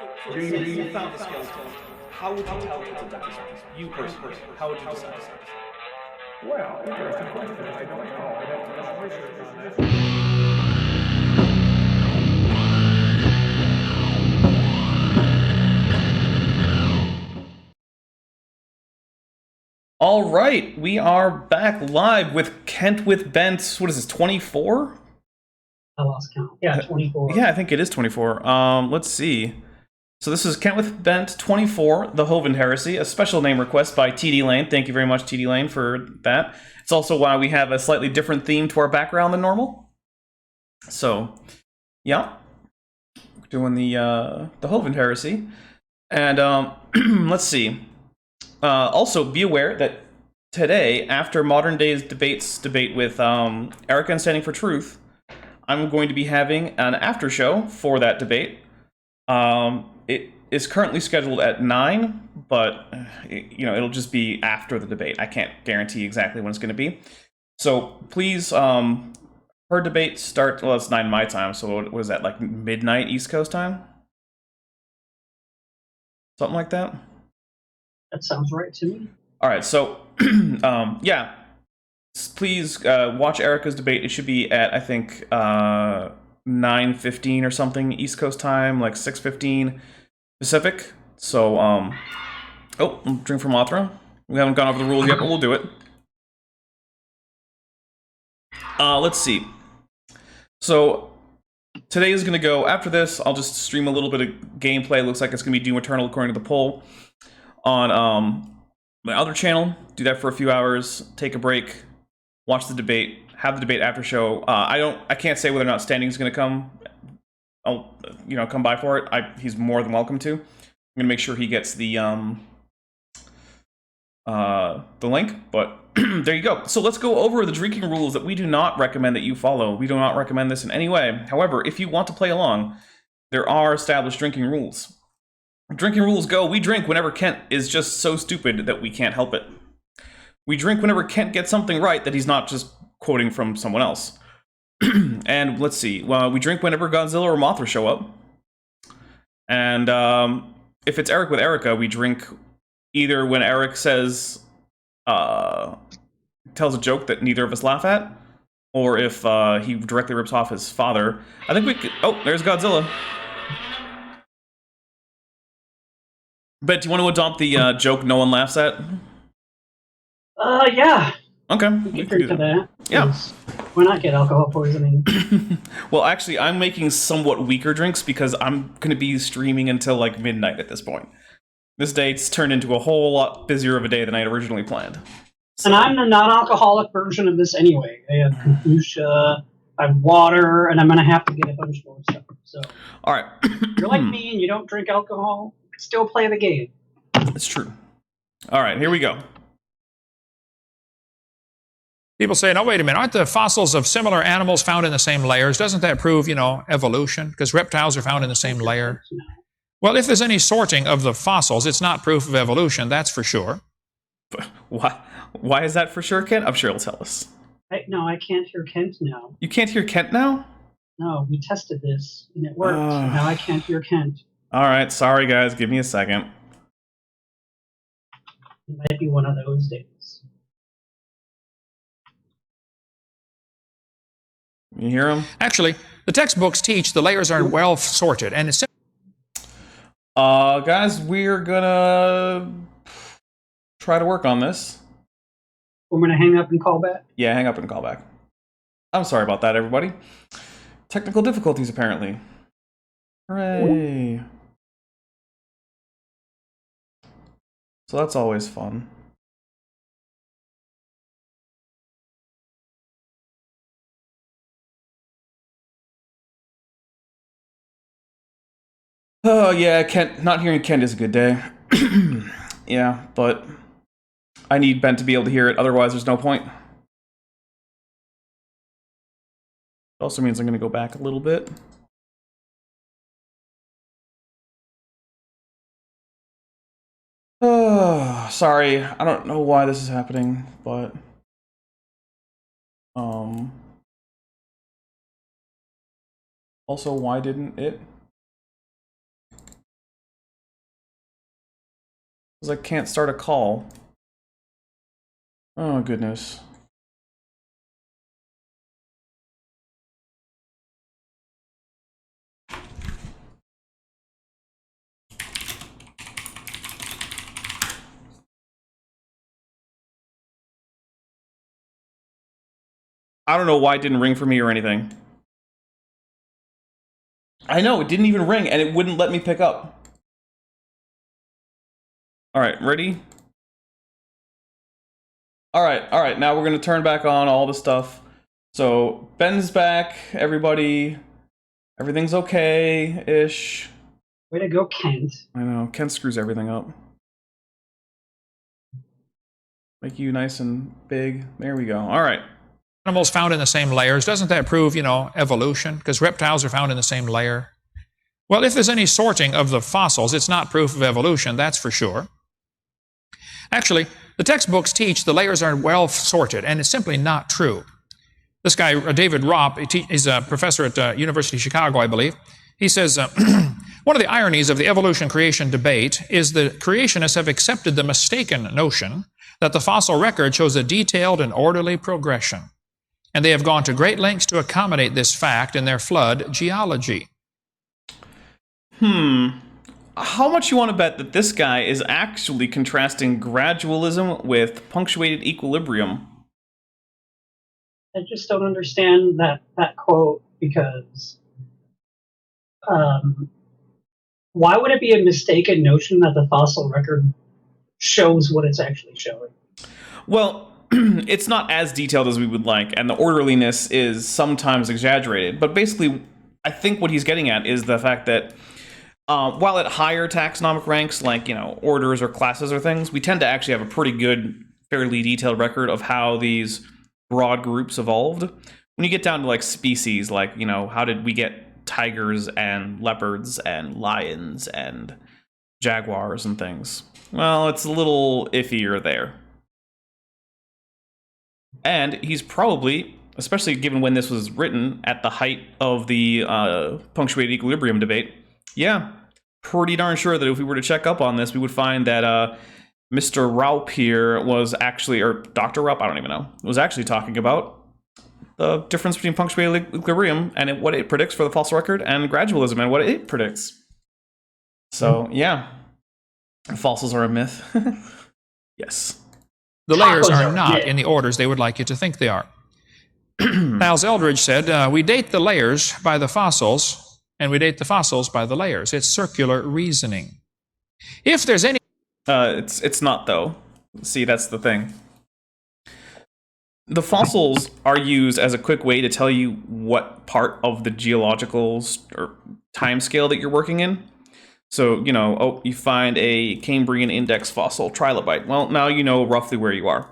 So let's say you found the skeleton. How would you tell it's a dinosaur? You personally, how would you decide? Well, interesting question. I don't know. I'd have to do some research on that. All right, we are back live with Kent with Bent. What is this, 24? I lost count. Yeah, 24. Yeah, I think it is 24. Let's see. So this is Kent with Bent 24, the Hovind Heresy, a special name request by TD Lane. Thank you very much, TD Lane, for that. It's also why we have a slightly different theme to our background than normal. So, yeah, we're doing the Hovind Heresy, and let's see. Also, be aware that today, after Modern Day's debate with Erica and Standing for Truth, I'm going to be having an after show for that debate. It is currently scheduled at 9, but it'll just be after the debate. I can't guarantee exactly when it's going to be. So please, her debate start. Well, it's 9 my time. So what was that, like midnight East Coast time? Something like that. That sounds right to me. All right, so yeah, please watch Erica's debate. It should be at, I think, 9:15 or something East Coast time, like 6:15 Pacific. So oh, drink from Mothra. We haven't gone over the rules yet, but we'll do it. Let's see. So today is going to go, after this, I'll just stream a little bit of gameplay. Looks like it's going to be Doom Eternal according to the poll on my other channel. Do that for a few hours, take a break, watch the debate, have the debate after show. I can't say whether or not Standing's going to come. I'll come by for it. He's more than welcome to. I'm going to make sure he gets the link, but there you go. So let's go over the drinking rules that we do not recommend that you follow. We do not recommend this in any way. However, if you want to play along, there are established drinking rules. Drinking rules go: we drink whenever Kent is just so stupid that we can't help it. We drink whenever Kent gets something right that he's not just quoting from someone else. And let's see, well, we drink whenever Godzilla or Mothra show up. And if it's Eric with Erica, we drink either when Eric says, tells a joke that neither of us laugh at, or if he directly rips off his father. I think we could, oh, there's Godzilla. Bet, do you want to adopt the joke no one laughs at? Yeah. Okay. We can drink to that. Yeah. Why not get alcohol poisoning? Well, actually, I'm making somewhat weaker drinks because I'm going to be streaming until like midnight at this point. This date's turned into a whole lot busier of a day than I had originally planned. So. And I'm the non-alcoholic version of this anyway. I have kombucha, I have water, and I'm going to have to get a bunch more stuff. So, all right. If you're like me and you don't drink alcohol, still play the game. It's true. All right, here we go. People say, no, wait a minute, aren't the fossils of similar animals found in the same layers? Doesn't that prove, evolution? Because reptiles are found in the same layer. Well, if there's any sorting of the fossils, it's not proof of evolution, that's for sure. Why is that for sure, Kent? I'm sure he'll tell us. No, I can't hear Kent now. You can't hear Kent now? No, we tested this, and it worked. Now I can't hear Kent. All right, sorry, guys. Give me a second. It might be one of those days. You hear him? Actually, the textbooks teach the layers are well sorted, and it's... Guys, we're gonna try to work on this. We're gonna hang up and call back? Yeah, hang up and call back. I'm sorry about that, everybody. Technical difficulties, apparently. Hooray. So that's always fun. Oh, yeah, Kent. Not hearing Kent is a good day. Yeah, but I need Ben to be able to hear it, otherwise there's no point. It also means I'm going to go back a little bit. Oh, sorry, I don't know why this is happening, but... Also, why didn't it? Because I can't start a call. Oh, goodness. I don't know why it didn't ring for me or anything. I know, it didn't even ring, and it wouldn't let me pick up. Alright, ready? Alright, now we're gonna turn back on all the stuff. So, Ben's back, everybody. Everything's okay-ish. Way to go, Kent. I know, Kent screws everything up. Make you nice and big. There we go. Alright. Animals found in the same layers, doesn't that prove, evolution? Because reptiles are found in the same layer. Well, if there's any sorting of the fossils, it's not proof of evolution, that's for sure. Actually, the textbooks teach the layers are well sorted, and it's simply not true. This guy, David Ropp, he's a professor at University of Chicago, I believe. He says, one of the ironies of the evolution-creation debate is that creationists have accepted the mistaken notion that the fossil record shows a detailed and orderly progression. And they have gone to great lengths to accommodate this fact in their flood geology. How much you want to bet that this guy is actually contrasting gradualism with punctuated equilibrium? I just don't understand that quote, because why would it be a mistaken notion that the fossil record shows what it's actually showing? Well, it's not as detailed as we would like, and the orderliness is sometimes exaggerated. But basically, I think what he's getting at is the fact that while at higher taxonomic ranks, like, orders or classes or things, we tend to actually have a pretty good, fairly detailed record of how these broad groups evolved. When you get down to, like, species, like, how did we get tigers and leopards and lions and jaguars and things? Well, it's a little iffier there. And he's probably, especially given when this was written at the height of the punctuated equilibrium debate, yeah, pretty darn sure that if we were to check up on this, we would find that Mr. Raup here was actually, or Dr. Raup, I don't even know, was actually talking about the difference between punctuated equilibrium and what it predicts for the fossil record, and gradualism and what it predicts. So, yeah, fossils are a myth. Yes. The layers are not in the orders they would like you to think they are. Niles Eldridge said, we date the layers by the fossils, and we date the fossils by the layers. It's circular reasoning. If there's any... It's not, though. See, that's the thing. The fossils are used as a quick way to tell you what part of the geological or time scale that you're working in. So, you find a Cambrian index fossil trilobite. Well, now you know roughly where you are.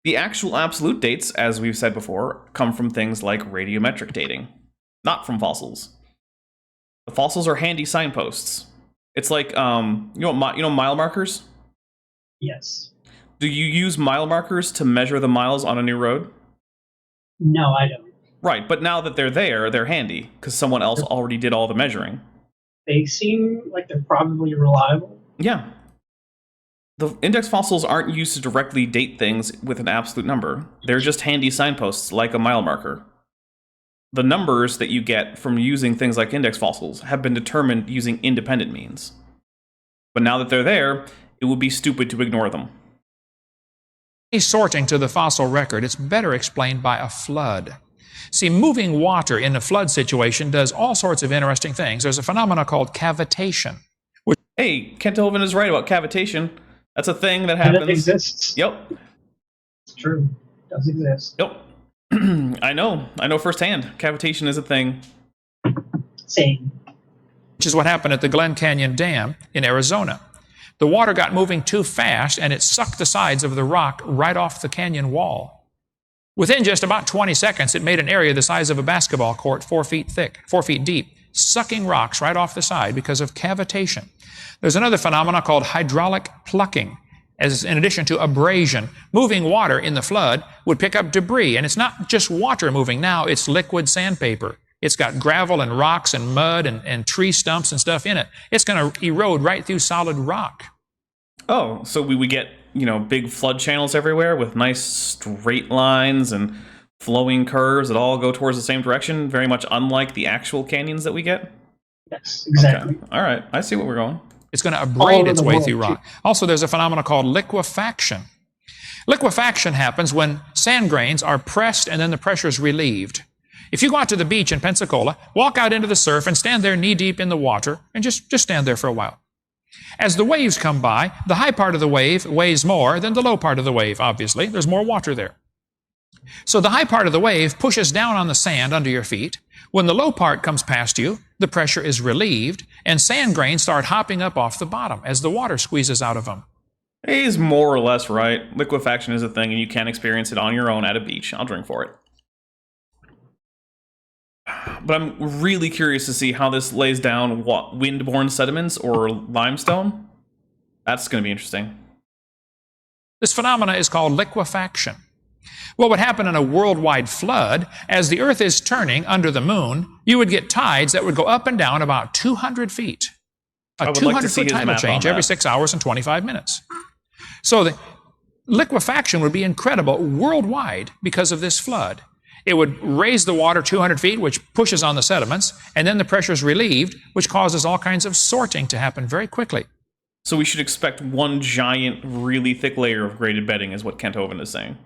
The actual absolute dates, as we've said before, come from things like radiometric dating, not from fossils. The fossils are handy signposts. It's like, mile markers? Yes. Do you use mile markers to measure the miles on a new road? No, I don't. Right, but now that they're there, they're handy, because someone else already did all the measuring. They seem like they're probably reliable. Yeah. The index fossils aren't used to directly date things with an absolute number. They're just handy signposts, like a mile marker. The numbers that you get from using things like index fossils have been determined using independent means. But now that they're there, it would be stupid to ignore them. sorting to the fossil record, it's better explained by a flood. See, moving water in a flood situation does all sorts of interesting things. There's a phenomenon called cavitation. Hey, Kent Hovind is right about cavitation. That's a thing that happens. And it exists. Yep. It's true. It does exist. Yep. I know firsthand. Cavitation is a thing. Same. Which is what happened at the Glen Canyon Dam in Arizona. The water got moving too fast, and it sucked the sides of the rock right off the canyon wall. Within just about 20 seconds, it made an area the size of a basketball court, 4 feet thick, 4 feet deep, sucking rocks right off the side because of cavitation. There's another phenomenon called hydraulic plucking. As in addition to abrasion, moving water in the flood would pick up debris, and it's not just water moving now, it's liquid sandpaper. It's got gravel and rocks and mud and tree stumps and stuff in it. It's going to erode right through solid rock. Oh, so we get, big flood channels everywhere with nice straight lines and flowing curves that all go towards the same direction, very much unlike the actual canyons that we get? Yes, exactly. Okay. All right, I see where we're going. It's going to abrade over its the way world, through rock. Also, there's a phenomenon called liquefaction. Liquefaction happens when sand grains are pressed and then the pressure is relieved. If you go out to the beach in Pensacola, walk out into the surf and stand there knee-deep in the water and just stand there for a while. As the waves come by, the high part of the wave weighs more than the low part of the wave, obviously. There's more water there. So the high part of the wave pushes down on the sand under your feet. When the low part comes past you, the pressure is relieved, and sand grains start hopping up off the bottom as the water squeezes out of them. He's more or less right. Liquefaction is a thing, and you can experience it on your own at a beach. I'll drink for it. But I'm really curious to see how this lays down wind-borne sediments or limestone. That's going to be interesting. This phenomena is called liquefaction. What would happen in a worldwide flood, as the earth is turning under the moon, you would get tides that would go up and down about 200 feet. A 200-foot tidal change every 6 hours and 25 minutes. So the liquefaction would be incredible worldwide because of this flood. It would raise the water 200 feet, which pushes on the sediments, and then the pressure is relieved, which causes all kinds of sorting to happen very quickly. So we should expect one giant, really thick layer of graded bedding, is what Kent Hovind is saying.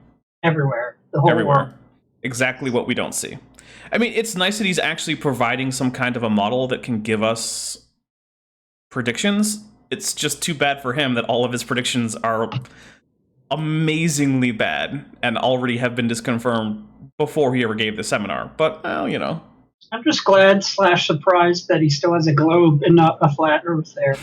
Everywhere. The whole world. Exactly what we don't see. I mean, it's nice that he's actually providing some kind of a model that can give us predictions. It's just too bad for him that all of his predictions are amazingly bad and already have been disconfirmed before he ever gave the seminar. But, well, I'm just glad / surprised that he still has a globe and not a flat Earth there.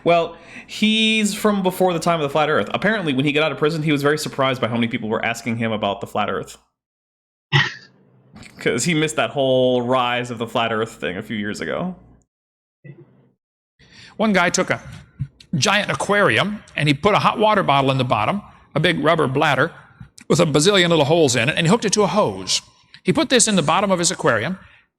Well, he's from before the time of the flat Earth. Apparently, when he got out of prison, he was very surprised by how many people were asking him about the flat Earth. Because he missed that whole rise of the flat Earth thing a few years ago. One guy took a giant aquarium and he put a hot water bottle in the bottom, a big rubber bladder with a bazillion little holes in it, and he hooked it to a hose. He put this in the bottom of his aquarium,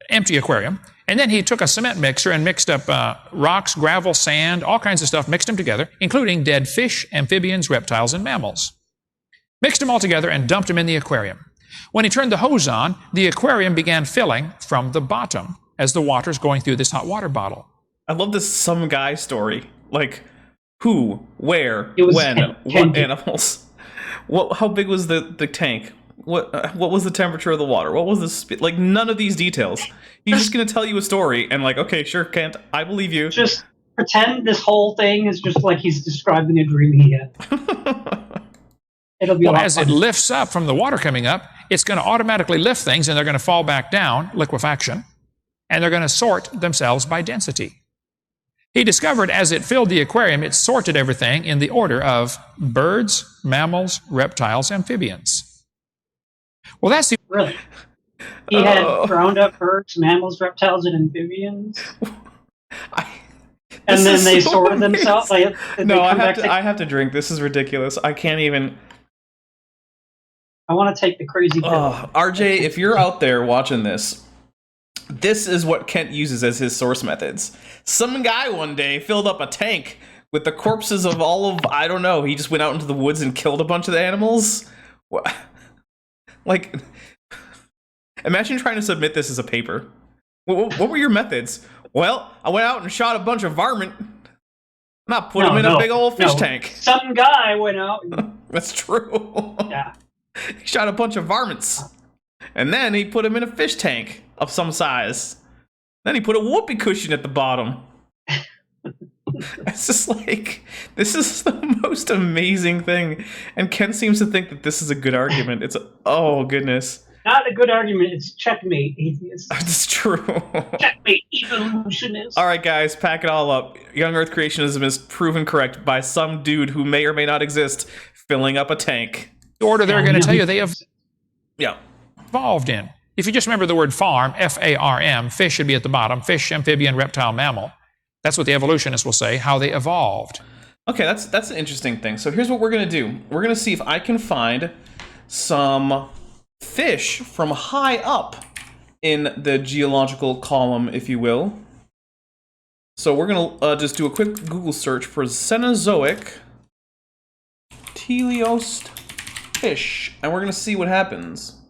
empty aquarium, and then he took a cement mixer and mixed up rocks, gravel, sand, all kinds of stuff, mixed them together, including dead fish, amphibians, reptiles, and mammals. Mixed them all together and dumped them in the aquarium. When he turned the hose on, the aquarium began filling from the bottom as the water's going through this hot water bottle. I love this some guy story. Like, who, where, when, what animals. How big was the tank? What was the temperature of the water? What was the speed? Like, none of these details. He's just going to tell you a story and like, okay, sure, Kent, I believe you. Just pretend this whole thing is just like he's describing a dream he had. It'll be as it lifts up from the water coming up, it's going to automatically lift things and they're going to fall back down, liquefaction, and they're going to sort themselves by density. He discovered as it filled the aquarium, it sorted everything in the order of birds, mammals, reptiles, amphibians. Well, that's the... Really? He had ground up birds, mammals, reptiles, and amphibians? And then they sorted themselves? I have to drink. This is ridiculous. I can't even... I want to take the crazy pill. RJ, if you're out there watching this, this is what Kent uses as his source methods. Some guy one day filled up a tank with the corpses of all of, I don't know, he just went out into the woods and killed a bunch of the animals? What? Like, imagine trying to submit this as a paper. What were your methods? Well, I went out and shot a bunch of varmint. Not put them in a big old fish tank. Some guy went out. That's true. Yeah. He shot a bunch of varmints. And then he put them in a fish tank of some size. Then he put a whoopee cushion at the bottom. It's just like, this is the most amazing thing. And Ken seems to think that this is a good argument. Oh, goodness. Not a good argument. It's checkmate, atheist. That's true. Checkmate, evolutionist. All right, guys, pack it all up. Young Earth creationism is proven correct by some dude who may or may not exist filling up a tank. The order they're going to tell you they have Yeah. evolved in. If you just remember the word farm, F-A-R-M, fish should be at the bottom. Fish, amphibian, reptile, mammal. That's what the evolutionists will say, how they evolved. Okay, that's an interesting thing. So here's what we're going to do. We're going to see if I can find some fish from high up in the geological column, if you will. So we're gonna just do a quick Google search for Cenozoic teleost fish, and we're gonna see what happens.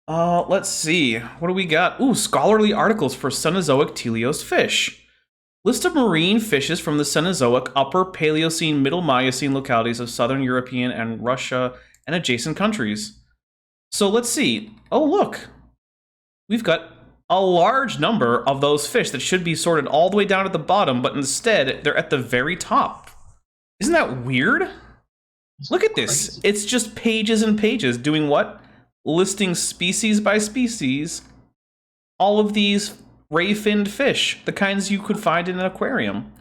Let's see. What do we got? Ooh, scholarly articles for Cenozoic teleost fish. List of marine fishes from the Cenozoic, Upper Paleocene, Middle Miocene localities of Southern European and Russia and adjacent countries. So let's see. Oh, look. We've got a large number of those fish that should be sorted all the way down at the bottom, but instead they're at the very top. Isn't that weird? Look at this. It's just pages and pages doing what? Listing species by species all of these ray-finned fish, the kinds you could find in an aquarium.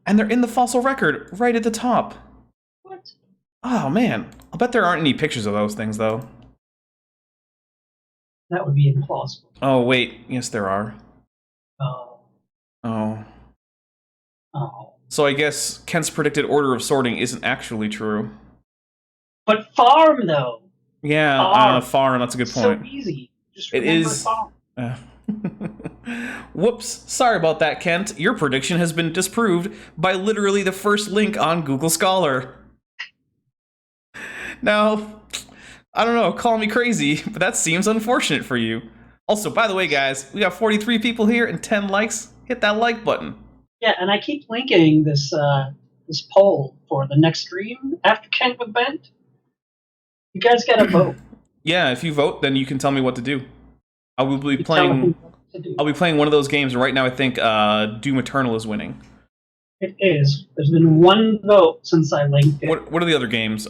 And they're in the fossil record right at the top. What? Oh, man. I'll bet there aren't any pictures of those things, though. That would be implausible. Oh, wait. Yes, there are. Oh. Oh. Oh. So I guess Kent's predicted order of sorting isn't actually true. But farm, though. Yeah, farm. That's a good point. So easy. Just It remember is. farm. Whoops. Sorry about that, Kent. Your prediction has been disproved by literally the first link on Google Scholar. Now, I don't know, call me crazy, but that seems unfortunate for you. Also, by the way, guys, we got 43 people here and 10 likes. Hit that like button. Yeah, and I keep linking this this poll for the next stream after Kent with Bent. You guys gotta vote. Yeah, if you vote, then you can tell me what to do. I will be You tell me playing. what to do. I'll be playing one of those games. Right now, I think Doom Eternal is winning. It is. There's been one vote since I linked it. What are the other games?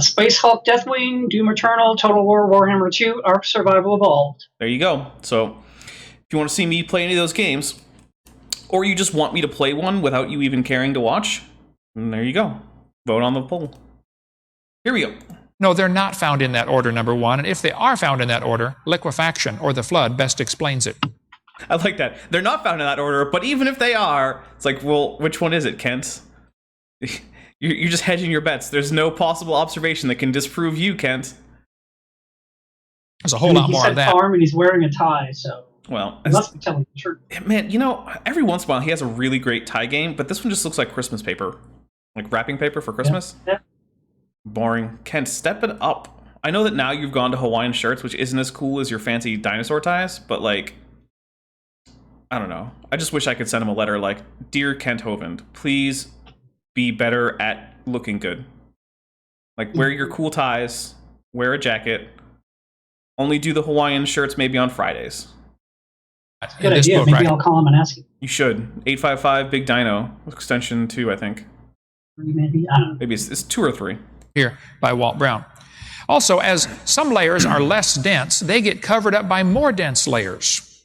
Space Hulk, Deathwing, Doom Eternal, Total War, Warhammer 2, Ark Survival Evolved. There you go. So, if you want to see me play any of those games, or you just want me to play one without you even caring to watch, then there you go. Vote on the poll. Here we go. No, they're not found in that order, number one. And if they are found in that order, liquefaction or the flood best explains it. I like that. They're not found in that order, but even if they are, it's like, well, which one is it, Kent? You're just hedging your bets. There's no possible observation that can disprove you, Kent. There's a whole lot more of He that. said farm and he's wearing a tie, so Well, he must be telling the truth. man, you know, every once in a while he has a really great tie game, but this one just looks like Christmas paper. Like wrapping paper for Christmas. Yeah. Boring. Kent, step it up. I know that now you've gone to Hawaiian shirts, which isn't as cool as your fancy dinosaur ties, but like, I don't know. I just wish I could send him a letter like, Dear Kent Hovind, please be better at looking good. Like, wear your cool ties, wear a jacket, only do the Hawaiian shirts maybe on Fridays. Good In this idea. book, Maybe right? I'll call him and ask him. You should. 855 Big Dino, extension 2, I think. Maybe, I don't know. Maybe it's 2 or 3. Here by Walt Brown. Also, as some layers are less dense, they get covered up by more dense layers.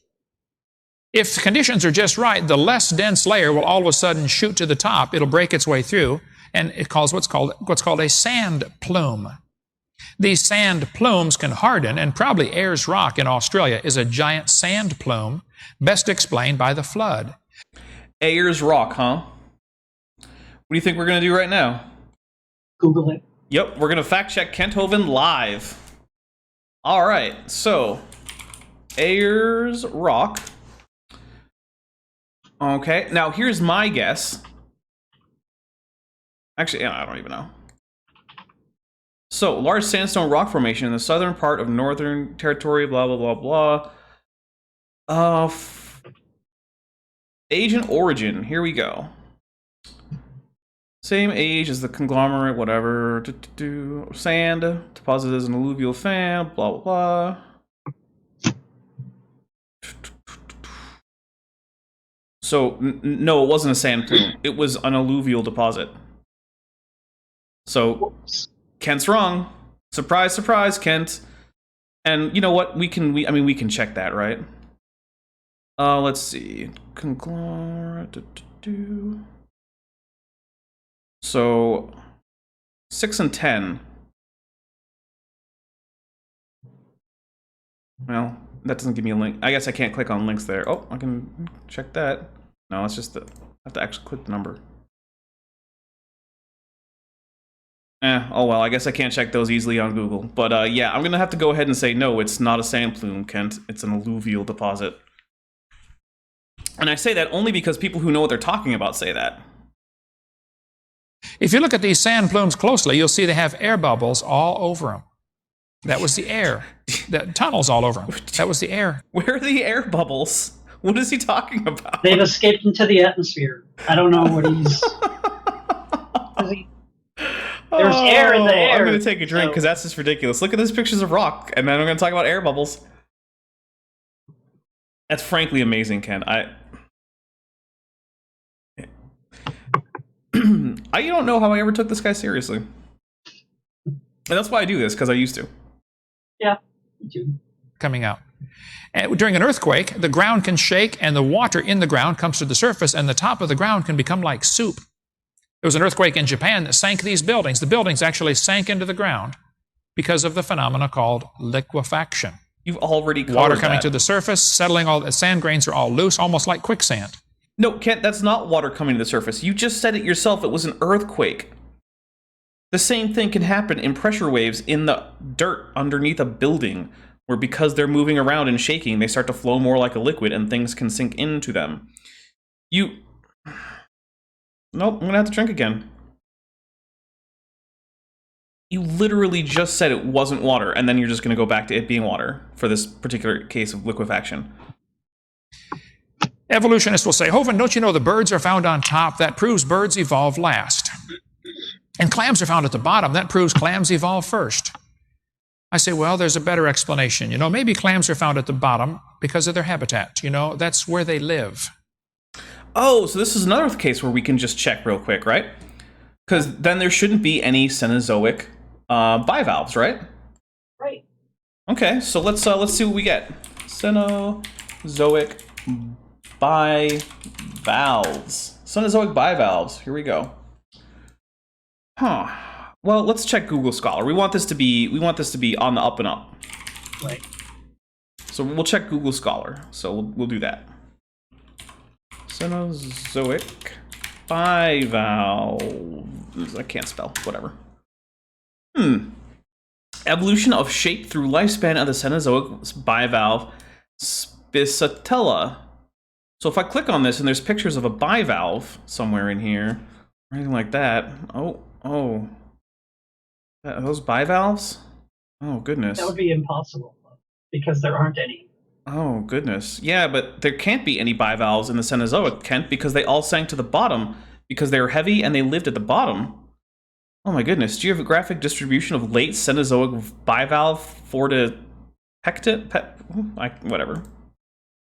If conditions are just right, the less dense layer will all of a sudden shoot to the top. It'll break its way through, and it calls what's called a sand plume. These sand plumes can harden, and probably Ayers Rock in Australia is a giant sand plume, best explained by the flood. Ayers Rock, huh? What do you think we're going to do right now? Google it. Yep, we're going to fact check Kent Hovind live. All right, so Ayers Rock. Okay, now here's my guess. Actually, I don't even know. So, large sandstone rock formation in the southern part of Northern Territory, blah, blah, blah, blah. Age and origin, here we go. Same age as the conglomerate, whatever. Sand, deposited as an alluvial fan, blah, blah, blah. So, no, it wasn't a sand plume. It was an alluvial deposit. So, Whoops. Kent's wrong. Surprise, surprise, Kent. And you know what? We can check that, right? Let's see. Conglomerate. So, 6 and 10. Well, that doesn't give me a link. I guess I can't click on links there. Oh, I can check that. No, it's just I have to actually click the number. Oh well, I guess I can't check those easily on Google. But yeah, I'm gonna have to go ahead and say no, it's not a sand plume, Kent. It's an alluvial deposit. And I say that only because people who know what they're talking about say that. If you look at these sand plumes closely, you'll see they have air bubbles all over them. That was the air. The tunnels all over them. That was the air. Where are the air bubbles? What is he talking about? They've escaped into the atmosphere. I don't know what he's... There's air in the air. I'm going to take a drink because that's just ridiculous. Look at these pictures of rock, and then I'm going to talk about air bubbles. That's frankly amazing, Ken. I don't know how I ever took this guy seriously. And that's why I do this, because I used to. Yeah, me too. Coming out. And during an earthquake, the ground can shake and the water in the ground comes to the surface and the top of the ground can become like soup. There was an earthquake in Japan that sank these buildings. The buildings actually sank into the ground because of the phenomena called liquefaction. You've already covered water coming that. to the surface, settling, all the sand grains are all loose, almost like quicksand. No, Kent, that's not water coming to the surface. You just said it yourself. It was an earthquake. The same thing can happen in pressure waves in the dirt underneath a building, where because they're moving around and shaking, they start to flow more like a liquid and things can sink into them. Nope, I'm gonna have to drink again. You literally just said it wasn't water, and then you're just gonna go back to it being water for this particular case of liquefaction. Evolutionists will say, Hovind, don't you know the birds are found on top? That proves birds evolved last. And clams are found at the bottom. That proves clams evolved first. I say, well, there's a better explanation. You know, maybe clams are found at the bottom because of their habitat. You know, that's where they live. Oh, so this is another case where we can just check real quick, right? Because then there shouldn't be any Cenozoic bivalves, right? Right. Okay, so let's see what we get. Cenozoic bivalves. Cenozoic bivalves. Here we go. Huh. Well, let's check Google Scholar. We want this to be on the up and up. Right. So we'll check Google Scholar. So we'll do that. Cenozoic bivalves. I can't spell. Whatever. Evolution of shape through lifespan of the Cenozoic bivalve Spicatella. So if I click on this and there's pictures of a bivalve somewhere in here, or anything like that. Oh. Are those bivalves? Oh, goodness. That would be impossible, because there aren't any. Oh, goodness. Yeah, but there can't be any bivalves in the Cenozoic, Kent, because they all sank to the bottom because they were heavy and they lived at the bottom. Oh my goodness. Geographic distribution of late Cenozoic bivalve whatever.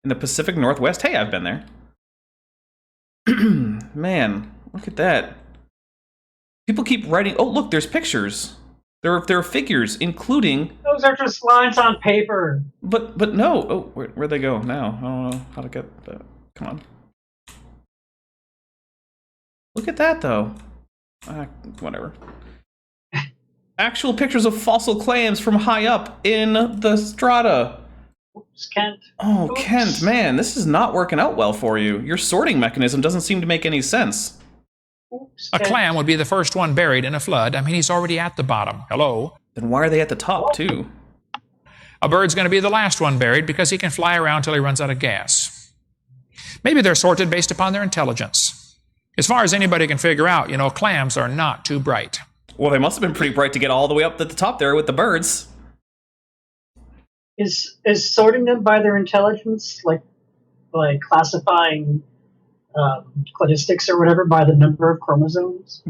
In the Pacific Northwest. Hey, I've been there. Man, look at that. People keep writing. Oh, look, there's pictures. There are figures, including. Those are just lines on paper. But no. Oh, where'd they go now? I don't know how to get that. Come on. Look at that, though. Whatever. Actual pictures of fossil clams from high up in the strata. Oops, Kent. Oh, Oops. Kent, man, this is not working out well for you. Your sorting mechanism doesn't seem to make any sense. Oops, A Kent. clam would be the first one buried in a flood. I mean, he's already at the bottom. Hello? Then why are they at the top, too? A bird's going to be the last one buried because he can fly around till he runs out of gas. Maybe they're sorted based upon their intelligence. As far as anybody can figure out, you know, clams are not too bright. Well, they must have been pretty bright to get all the way up at the top there with the birds. Is sorting them by their intelligence like classifying cladistics or whatever by the number of chromosomes?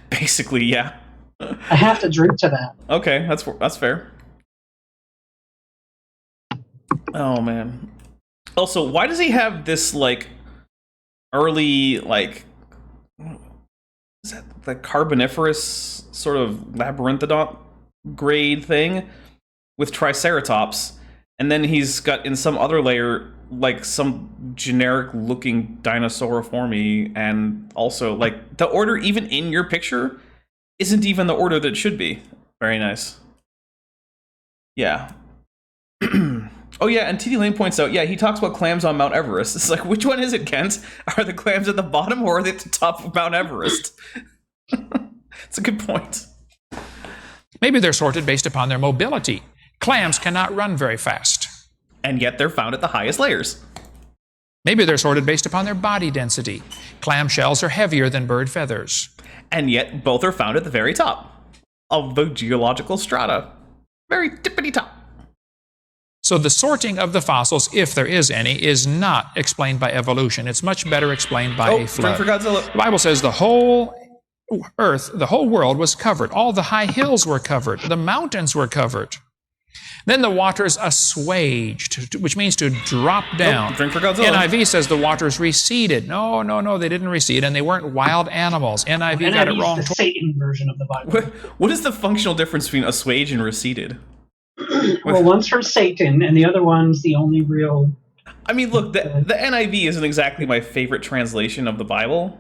Basically, yeah. I have to drink to that. Okay, that's fair. Oh, man. Also, why does he have this, like, early, like, is that the Carboniferous sort of labyrinthodont grade thing with Triceratops, and then he's got in some other layer, like, some generic-looking dinosaur for me, and also, like, the order even in your picture isn't even the order that it should be. Very nice. Yeah. Oh yeah, and TD Lane points out, yeah, he talks about clams on Mount Everest. It's like, which one is it, Kent? Are the clams at the bottom or are they at the top of Mount Everest? It's a good point. Maybe they're sorted based upon their mobility. Clams cannot run very fast. And yet they're found at the highest layers. Maybe they're sorted based upon their body density. Clam shells are heavier than bird feathers. And yet, both are found at the very top of the geological strata. Very tippity top. So the sorting of the fossils, if there is any, is not explained by evolution. It's much better explained by a flood. For Godzilla. The Bible says the whole earth, the whole world was covered. All the high hills were covered. The mountains were covered. Then the waters assuaged, which means to drop down. Drink for Godzilla. NIV says the waters receded. No, they didn't recede, and they weren't wild animals. NIV got it wrong. The Satan version of the Bible. What is the functional difference between assuage and receded? Well, one's from Satan, and the other one's the only real... I mean, look, the NIV isn't exactly my favorite translation of the Bible.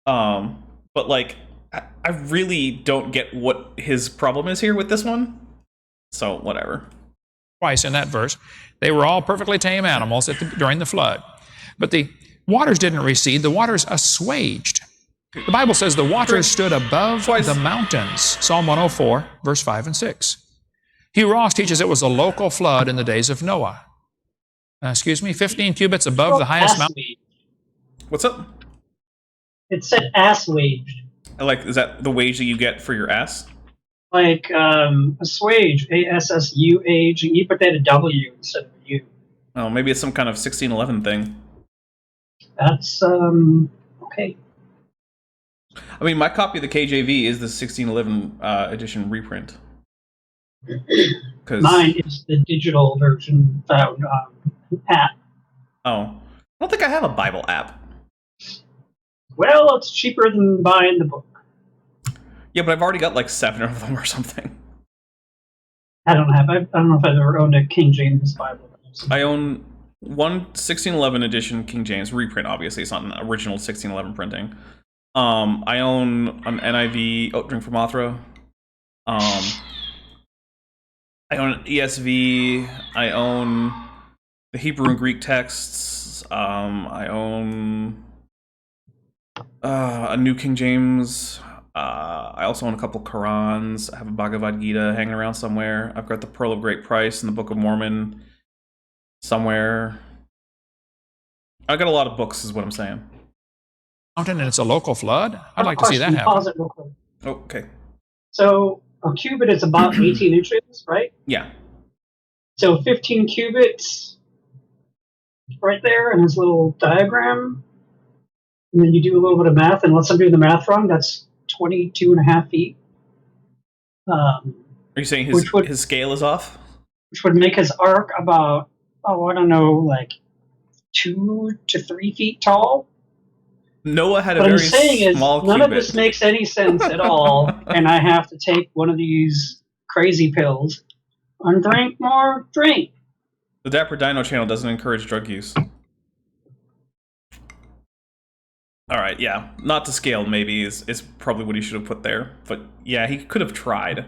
But, like, I really don't get what his problem is here with this one. So, whatever. Twice in that verse. They were all perfectly tame animals during the flood. But the waters didn't recede. The waters assuaged. The Bible says the waters stood above the mountains. Psalm 104, verse 5 and 6. Hugh Ross teaches it was a local flood in the days of Noah. 15 cubits above the highest mountain. What's up? It said ass-waged. Like, is that the wage that you get for your ass? Like, assuage, A-S-S-U-A-G-E, but they had a W instead of a U. Oh, maybe it's some kind of 1611 thing. That's, okay. I mean, my copy of the KJV is the 1611 edition reprint. Mine is the digital version found on app. Oh. I don't think I have a Bible app. Well, it's cheaper than buying the book. Yeah, but I've already got like 7 of them or something. I don't know if I've ever owned a King James Bible. I own one 1611 edition King James reprint, obviously. It's not an original 1611 printing. I own an NIV, Drink from Mothra. I own an ESV. I own the Hebrew and Greek texts. I own a New King James. I also own a couple Qurans. I have a Bhagavad Gita hanging around somewhere. I've got the Pearl of Great Price and the Book of Mormon somewhere. I got a lot of books, is what I'm saying. Mountain and it's a local flood? I'd like to see that happen. Pause it real quick. Okay. So a cubit is about 18 inches, right? Yeah. So 15 cubits right there in this little diagram. And then you do a little bit of math, and unless I'm doing the math wrong, that's 22 and a half feet. Are you saying his scale is off? Which would make his arc about, I don't know, like 2 to 3 feet tall. Noah had a what very I'm saying small is, none cubit. of this makes any sense at all, and I have to take one of these crazy pills and drink more drink. The Dapper Dino channel doesn't encourage drug use. Alright, yeah. Not to scale, maybe, is probably what he should have put there. But, yeah, he could have tried.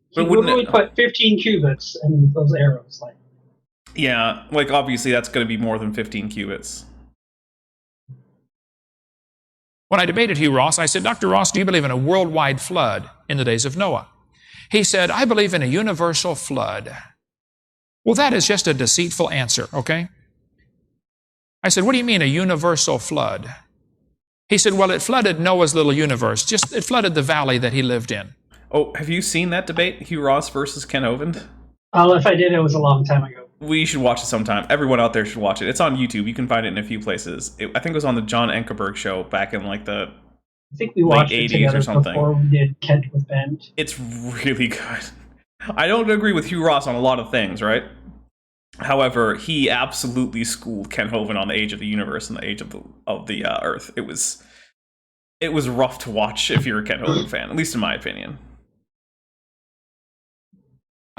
He literally put 15 cubits in those arrows. Yeah, like, obviously that's going to be more than 15 cubits. When I debated Hugh Ross, I said, Dr. Ross, do you believe in a worldwide flood in the days of Noah? He said, I believe in a universal flood. Well, that is just a deceitful answer, okay? I said, what do you mean a universal flood? He said, well, it flooded Noah's little universe. It flooded the valley that he lived in. Oh, have you seen that debate, Hugh Ross versus Ken Hovind? Oh, if I did, it was a long time ago. We should watch it sometime. Everyone out there should watch it. It's on YouTube. You can find it in a few places. I think it was on the John Ankerberg show back in like the I think we watched late it 80s together or something. before we did Kent with Bent. It's really good. I don't agree with Hugh Ross on a lot of things, right? However, he absolutely schooled Ken Hovind on the age of the universe and the age of the Earth. It was rough to watch if you're a Ken Hovind fan, at least in my opinion.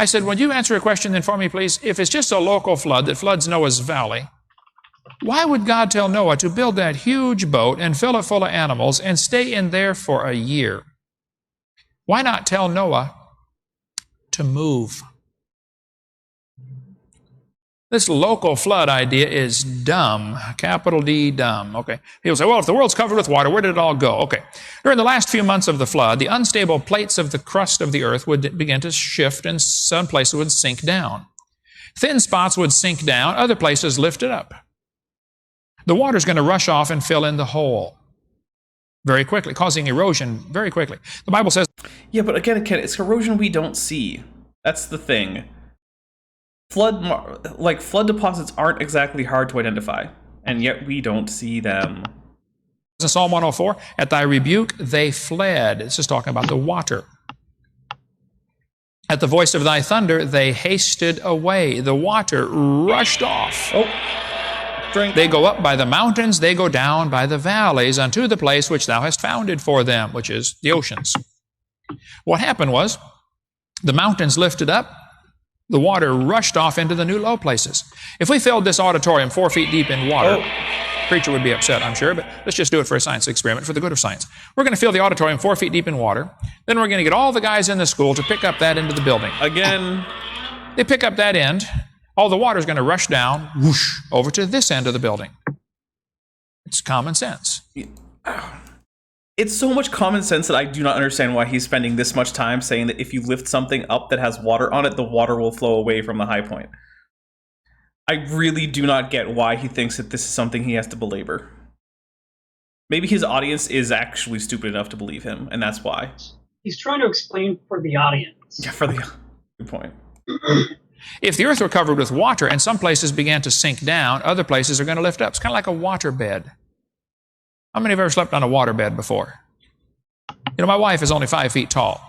I said, would you answer a question then for me, please? If it's just a local flood that floods Noah's valley, why would God tell Noah to build that huge boat and fill it full of animals and stay in there for a year? Why not tell Noah to move? This local flood idea is dumb, capital D, dumb. Okay. People say, well, if the world's covered with water, where did it all go? Okay. During the last few months of the flood, the unstable plates of the crust of the earth would begin to shift and some places would sink down. Thin spots would sink down, other places lifted up. The water's going to rush off and fill in the hole very quickly, causing erosion very quickly. The Bible says... Yeah, but again, it's erosion we don't see. That's the thing. Flood deposits aren't exactly hard to identify, and yet we don't see them. In Psalm 104, at thy rebuke they fled. This is talking about the water. At the voice of thy thunder they hasted away. The water rushed off. Oh, drink. They go up by the mountains, they go down by the valleys, unto the place which thou hast founded for them, which is the oceans. What happened was, the mountains lifted up, the water rushed off into the new low places. If we filled this auditorium 4 feet deep in water, preacher would be upset, I'm sure, but let's just do it for a science experiment, for the good of science. We're going to fill the auditorium 4 feet deep in water. Then we're going to get all the guys in the school to pick up that end of the building. Again. They pick up that end. All the water is going to rush down, whoosh, over to this end of the building. It's common sense. It's so much common sense that I do not understand why he's spending this much time saying that if you lift something up that has water on it, the water will flow away from the high point. I really do not get why he thinks that this is something he has to belabor. Maybe his audience is actually stupid enough to believe him, and that's why. He's trying to explain for the audience. Yeah, for the good point. If the earth were covered with water and some places began to sink down, other places are going to lift up. It's kind of like a water bed. How many have ever slept on a water bed before? You know, my wife is only 5 feet tall.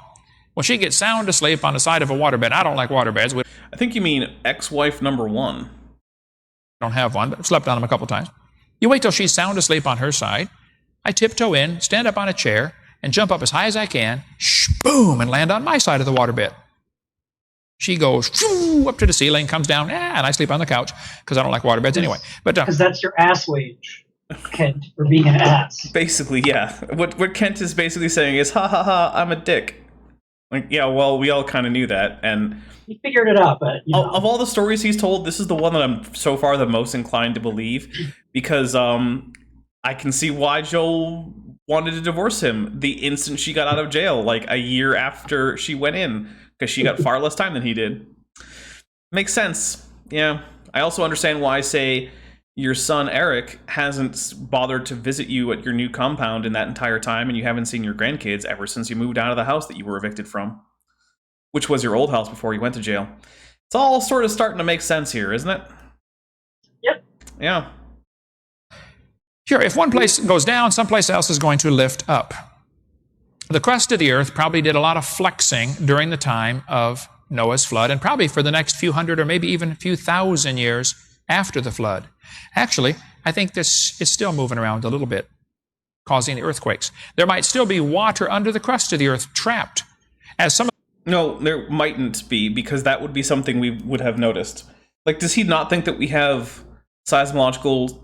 When she gets sound asleep on the side of a water bed, I don't like water beds. I think you mean ex-wife number 1. I don't have one, but I've slept on them a couple times. You wait till she's sound asleep on her side. I tiptoe in, stand up on a chair, and jump up as high as I can, boom, and land on my side of the water bed. She goes up to the ceiling, comes down, and I sleep on the couch because I don't like water beds anyway. But because that's your ass wage, Kent, for being an ass. Basically, yeah. What Kent is basically saying is, ha ha ha, I'm a dick. Like, yeah, well, we all kind of knew that, and he figured it out, but you know. Of all the stories he's told, this is the one that I'm so far the most inclined to believe, because I can see why Joel wanted to divorce him the instant she got out of jail, like a year after she went in, because she got far less time than he did. Makes sense. Yeah. I also understand why, say, your son Eric hasn't bothered to visit you at your new compound in that entire time, and you haven't seen your grandkids ever since you moved out of the house that you were evicted from, which was your old house before you went to jail. It's all sort of starting to make sense here, isn't it? Yep. Yeah. Sure, if one place goes down, someplace else is going to lift up. The crust of the earth probably did a lot of flexing during the time of Noah's flood, and probably for the next few hundred or maybe even a few thousand years after the flood. Actually, I think this is still moving around a little bit, causing the earthquakes. There might still be water under the crust of the earth trapped. As some No, there mightn't be, because that would be something we would have noticed. Like, does he not think that we have seismological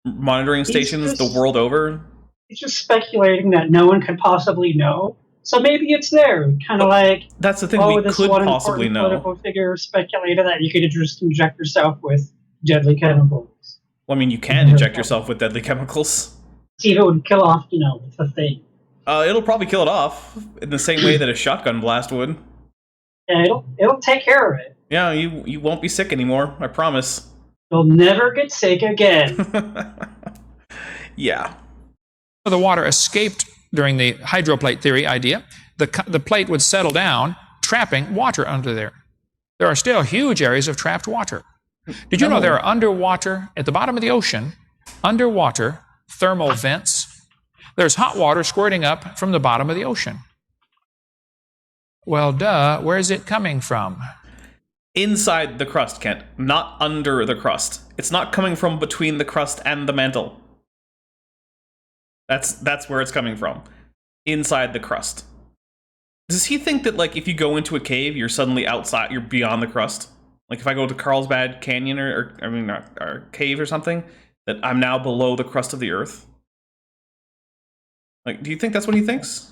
monitoring stations the world over? He's just speculating that no one could possibly know. So maybe it's there. Kind of like, that's the thing, oh, we this could one possibly important know. political figure speculated that you could just inject yourself with deadly chemicals. Well, I mean, you can inject yourself with deadly chemicals. See if it would kill off, the thing. It'll probably kill it off in the same way that a shotgun blast would. Yeah, it'll take care of it. Yeah, you won't be sick anymore, I promise. You'll never get sick again. Yeah. the water escaped during the hydroplate theory idea, the plate would settle down, trapping water under there. There are still huge areas of trapped water. Did you know there are underwater, at the bottom of the ocean, underwater thermal vents? There's hot water squirting up from the bottom of the ocean. Well, duh, where is it coming from? Inside the crust, Kent, not under the crust. It's not coming from between the crust and the mantle. That's where it's coming from. Inside the crust. Does he think that, like, if you go into a cave, you're suddenly outside, you're beyond the crust? Like, if I go to Carlsbad Canyon or cave or something, that I'm now below the crust of the earth? Like, do you think that's what he thinks?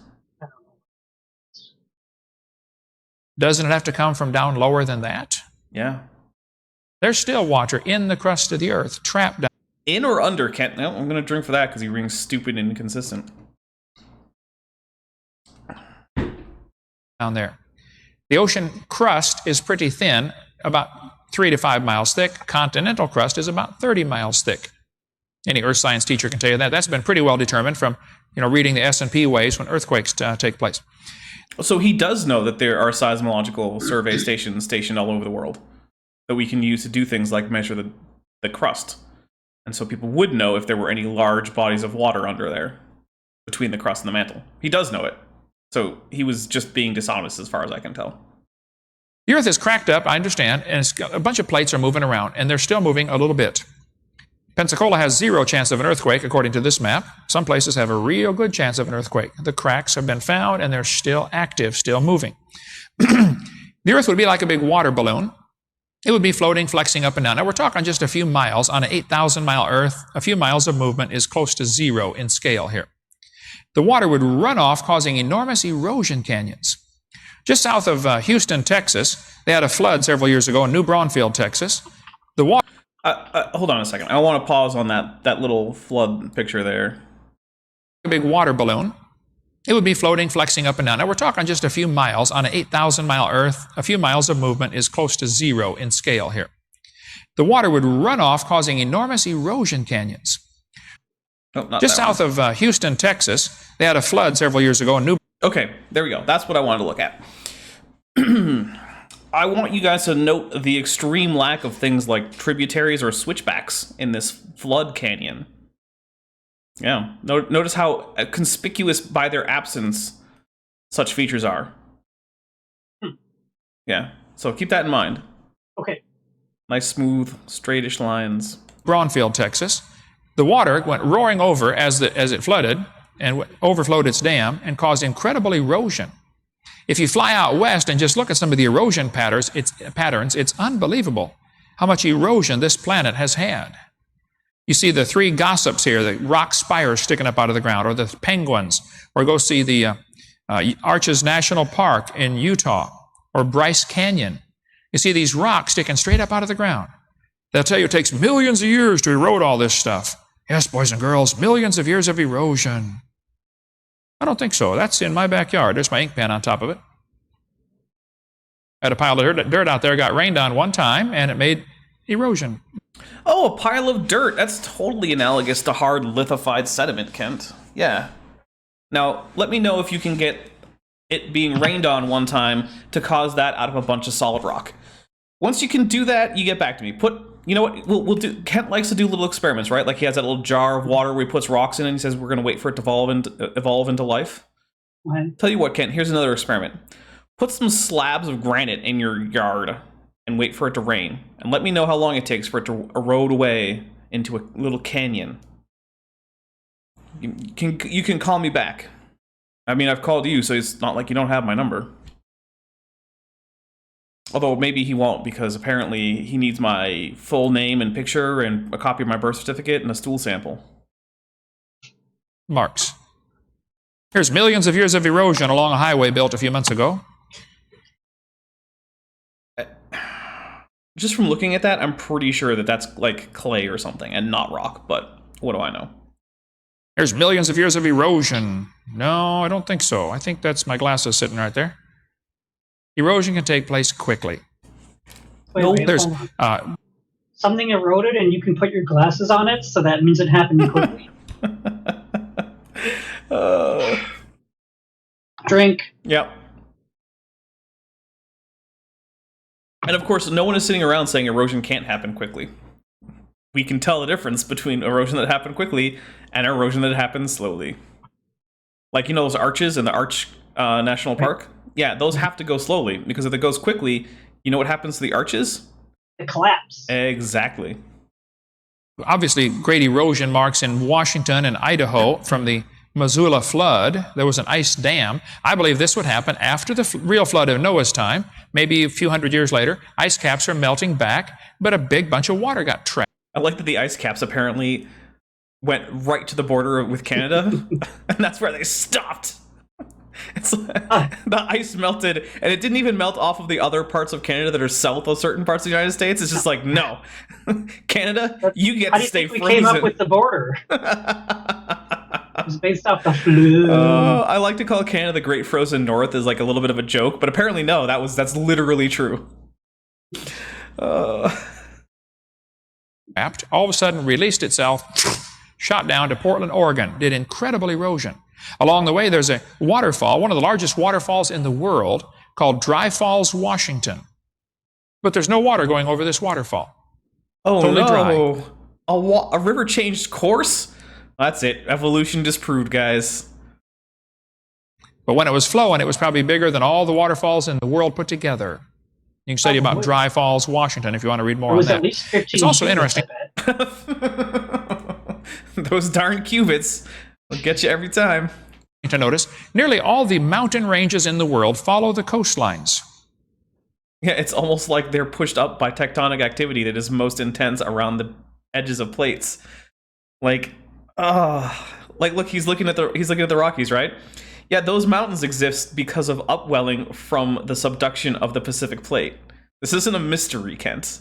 Doesn't it have to come from down lower than that? Yeah. There's still water in the crust of the earth, trapped down. In or under, Kent? No, I'm going to drink for that because he rings stupid and inconsistent. Down there. The ocean crust is pretty thin, about 3 to 5 miles thick. Continental crust is about 30 miles thick. Any earth science teacher can tell you that. That's been pretty well determined from, reading the S&P waves when earthquakes take place. So he does know that there are seismological survey stations stationed all over the world that we can use to do things like measure the crust. And so people would know if there were any large bodies of water under there between the crust and the mantle. He does know it. So he was just being dishonest as far as I can tell. The Earth is cracked up, I understand, and a bunch of plates are moving around, and they're still moving a little bit. Pensacola has 0 chance of an earthquake, according to this map. Some places have a real good chance of an earthquake. The cracks have been found, and they're still active, still moving. The Earth would be like a big water balloon. It would be floating, flexing up and down. Now, we're talking just a few miles. On an 8,000-mile Earth, a few miles of movement is close to 0 in scale here. The water would run off, causing enormous erosion canyons. Just south of Houston, Texas, they had a flood several years ago in New Braunfels, Texas. The water... Hold on a second. I want to pause on that little flood picture there. A big water balloon. It would be floating, flexing up and down. Now, we're talking just a few miles. On an 8,000-mile Earth, a few miles of movement is close to 0 in scale here. The water would run off, causing enormous erosion canyons. Oh, just south of Houston, Texas, they had a flood several years ago in New... Okay, there we go. That's what I wanted to look at. I want you guys to note the extreme lack of things like tributaries or switchbacks in this flood canyon. Yeah, notice how conspicuous by their absence such features are. Yeah, so keep that in mind. Okay. Nice, smooth, straightish lines. Braunfels, Texas. The water went roaring over as it flooded and overflowed its dam and caused incredible erosion. If you fly out west and just look at some of the erosion patterns, it's unbelievable how much erosion this planet has had. You see the 3 gossips here, the rock spires sticking up out of the ground, or the penguins, or go see the Arches National Park in Utah, or Bryce Canyon. You see these rocks sticking straight up out of the ground. They'll tell you it takes millions of years to erode all this stuff. Yes, boys and girls, millions of years of erosion. I don't think so. That's in my backyard. There's my ink pen on top of it. I had a pile of dirt out there, got rained on one time, and it made erosion. Oh, a pile of dirt. That's totally analogous to hard lithified sediment, Kent. Yeah. Now, let me know if you can get it being rained on one time to cause that out of a bunch of solid rock. Once you can do that, you get back to me. You know what, we'll do. Kent likes to do little experiments, right? Like he has that little jar of water where he puts rocks in and he says we're going to wait for it to evolve into life. Right. Tell you what, Kent, here's another experiment. Put some slabs of granite in your yard and wait for it to rain. And let me know how long it takes for it to erode away into a little canyon. You can call me back. I mean, I've called you, so it's not like you don't have my number. Although maybe he won't, because apparently he needs my full name and picture and a copy of my birth certificate and a stool sample. Marks. Here's millions of years of erosion along a highway built a few months ago. Just from looking at that, I'm pretty sure that that's like clay or something and not rock, but what do I know? There's millions of years of erosion. No, I don't think so. I think that's my glasses sitting right there. Erosion can take place quickly. Wait, There's hold on. Something eroded and you can put your glasses on it, so that means it happened quickly. Drink. Yep. And of course, no one is sitting around saying erosion can't happen quickly. We can tell the difference between erosion that happened quickly and erosion that happens slowly. Like, you know those arches in the Arch National Park? Yeah, those have to go slowly, because if it goes quickly, you know what happens to the arches? It collapse. Exactly. obviously great erosion marks in Washington and Idaho from the Missoula flood. There was an ice dam. I believe this would happen after the real flood of Noah's time, maybe a few hundred years later. Ice caps are melting back, but a big bunch of water got trapped. I like that the ice caps apparently went right to the border with Canada, and that's where they stopped. It's like, the ice melted, and it didn't even melt off of the other parts of Canada that are south of certain parts of the United States. It's just like, no, Canada, you get to stay frozen. How do you think we came up with the border? It was based off the flood. I like to call Canada the Great Frozen North as like a little bit of a joke, but apparently no, that's literally true. all of a sudden released itself, shot down to Portland, Oregon, did incredible erosion. Along the way, there's a waterfall, one of the largest waterfalls in the world, called Dry Falls, Washington. But there's no water going over this waterfall. Oh Totally no! dry. A river changed course? That's it. Evolution disproved, guys. But when it was flowing, it was probably bigger than all the waterfalls in the world put together. You can study about Dry Falls, Washington, if you want to read more It on was that. at least 15 It's also cubits, interesting. I bet. Those darn cubits will get you every time. To notice, nearly all the mountain ranges in the world follow the coastlines. Yeah, it's almost like they're pushed up by tectonic activity that is most intense around the edges of plates. Like look, he's looking at the Rockies, right? Yeah, those mountains exist because of upwelling from the subduction of the Pacific Plate. This isn't a mystery, Kent.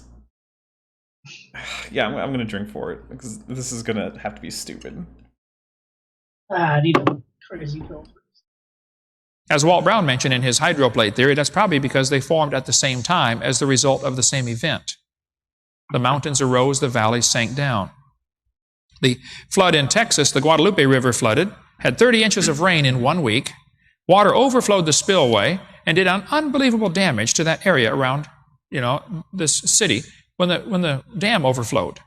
Yeah, I'm gonna drink for it because this is gonna have to be stupid. I need a crazy pill. As Walt Brown mentioned in his hydroplate theory, that's probably because they formed at the same time as the result of the same event. The mountains arose, the valleys sank down. The flood in Texas, the Guadalupe River flooded, had 30 inches of rain in 1 week. Water overflowed the spillway and did unbelievable damage to that area around, this city when the dam overflowed.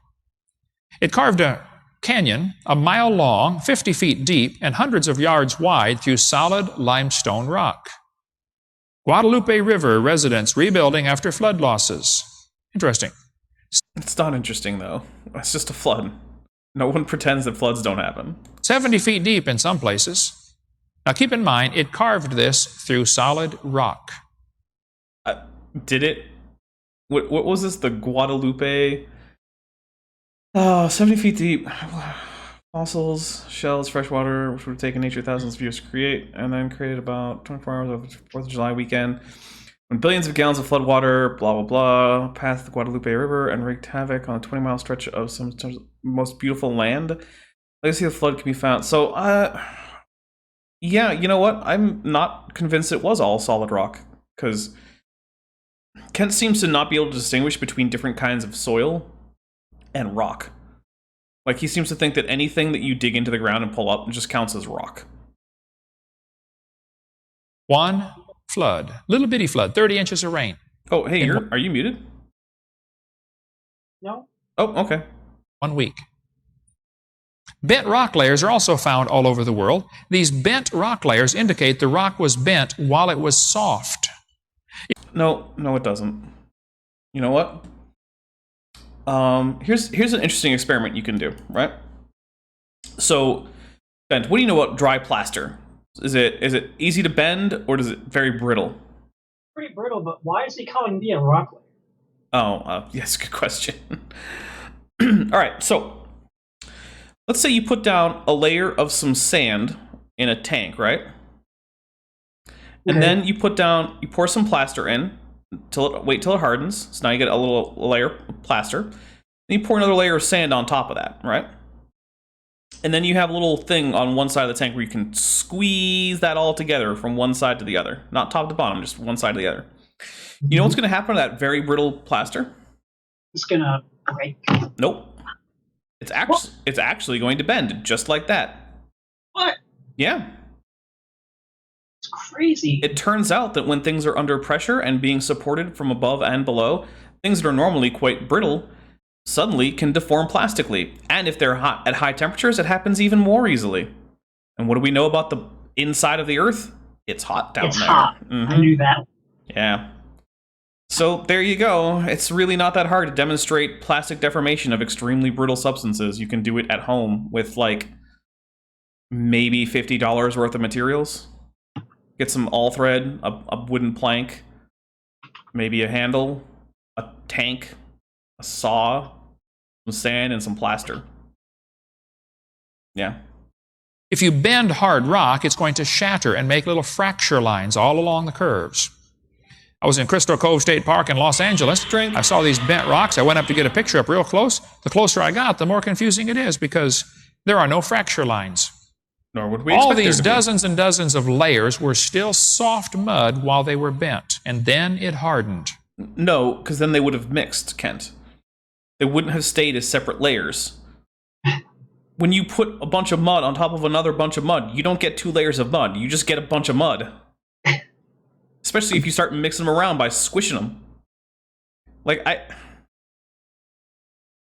It carved a canyon a mile long, 50 feet deep, and hundreds of yards wide through solid limestone rock. Guadalupe River residents rebuilding after flood losses. Interesting. It's not interesting, though. It's just a flood. No one pretends that floods don't happen. 70 feet deep in some places. Now keep in mind, it carved this through solid rock. Did it? What was this? The Guadalupe? Oh, 70 feet deep. Fossils, shells, fresh water, which would have taken nature thousands of years to create, and then created about 24 hours of the 4th of July weekend. When billions of gallons of flood water, blah, blah, blah, passed the Guadalupe River and wreaked havoc on a 20-mile stretch of some most beautiful land. Legacy of the flood can be found. So, yeah, you know what? I'm not convinced it was all solid rock, because Kent seems to not be able to distinguish between different kinds of soil and rock. Like, he seems to think that anything that you dig into the ground and pull up just counts as rock. One flood, little bitty flood, 30 inches of rain. Oh, hey, are you muted? No. Oh, okay. 1 week. Bent rock layers are also found all over the world. These bent rock layers indicate the rock was bent while it was soft. No, it doesn't. You know what? Here's an interesting experiment you can do, right? So, Bent, what do you know about dry plaster? Is it easy to bend, or is it very brittle? Pretty brittle, but why is he calling me a rock layer? Oh, yes, good question. All right, so let's say you put down a layer of some sand in a tank, right? And then you pour some plaster in, wait till it hardens. So now you get a little layer of plaster. Then you pour another layer of sand on top of that, right? And then you have a little thing on one side of the tank where you can squeeze that all together from one side to the other. Not top to bottom, just one side to the other. You know what's going to happen to that very brittle plaster? It's going to break. Nope. It's actually going to bend, just like that. What? Yeah. It's crazy. It turns out that when things are under pressure and being supported from above and below, things that are normally quite brittle suddenly can deform plastically. And if they're hot at high temperatures, it happens even more easily. And what do we know about the inside of the Earth? It's hot down there. It's hot. Mm-hmm. I knew that. Yeah. So there you go. It's really not that hard to demonstrate plastic deformation of extremely brittle substances. You can do it at home with like maybe $50 worth of materials. Get some all thread, a wooden plank, maybe a handle, a tank, a saw, some sand, and some plaster. Yeah. If you bend hard rock, it's going to shatter and make little fracture lines all along the curves. I was in Crystal Cove State Park in Los Angeles. I saw these bent rocks. I went up to get a picture up real close. The closer I got, the more confusing it is because there are no fracture lines. Nor would we All expect these there to be. dozens and dozens of layers were still soft mud while they were bent, and then it hardened. No, because then they would have mixed, Kent. They wouldn't have stayed as separate layers. When you put a bunch of mud on top of another bunch of mud, you don't get 2 layers of mud. You just get a bunch of mud. Especially if you start mixing them around by squishing them. Like,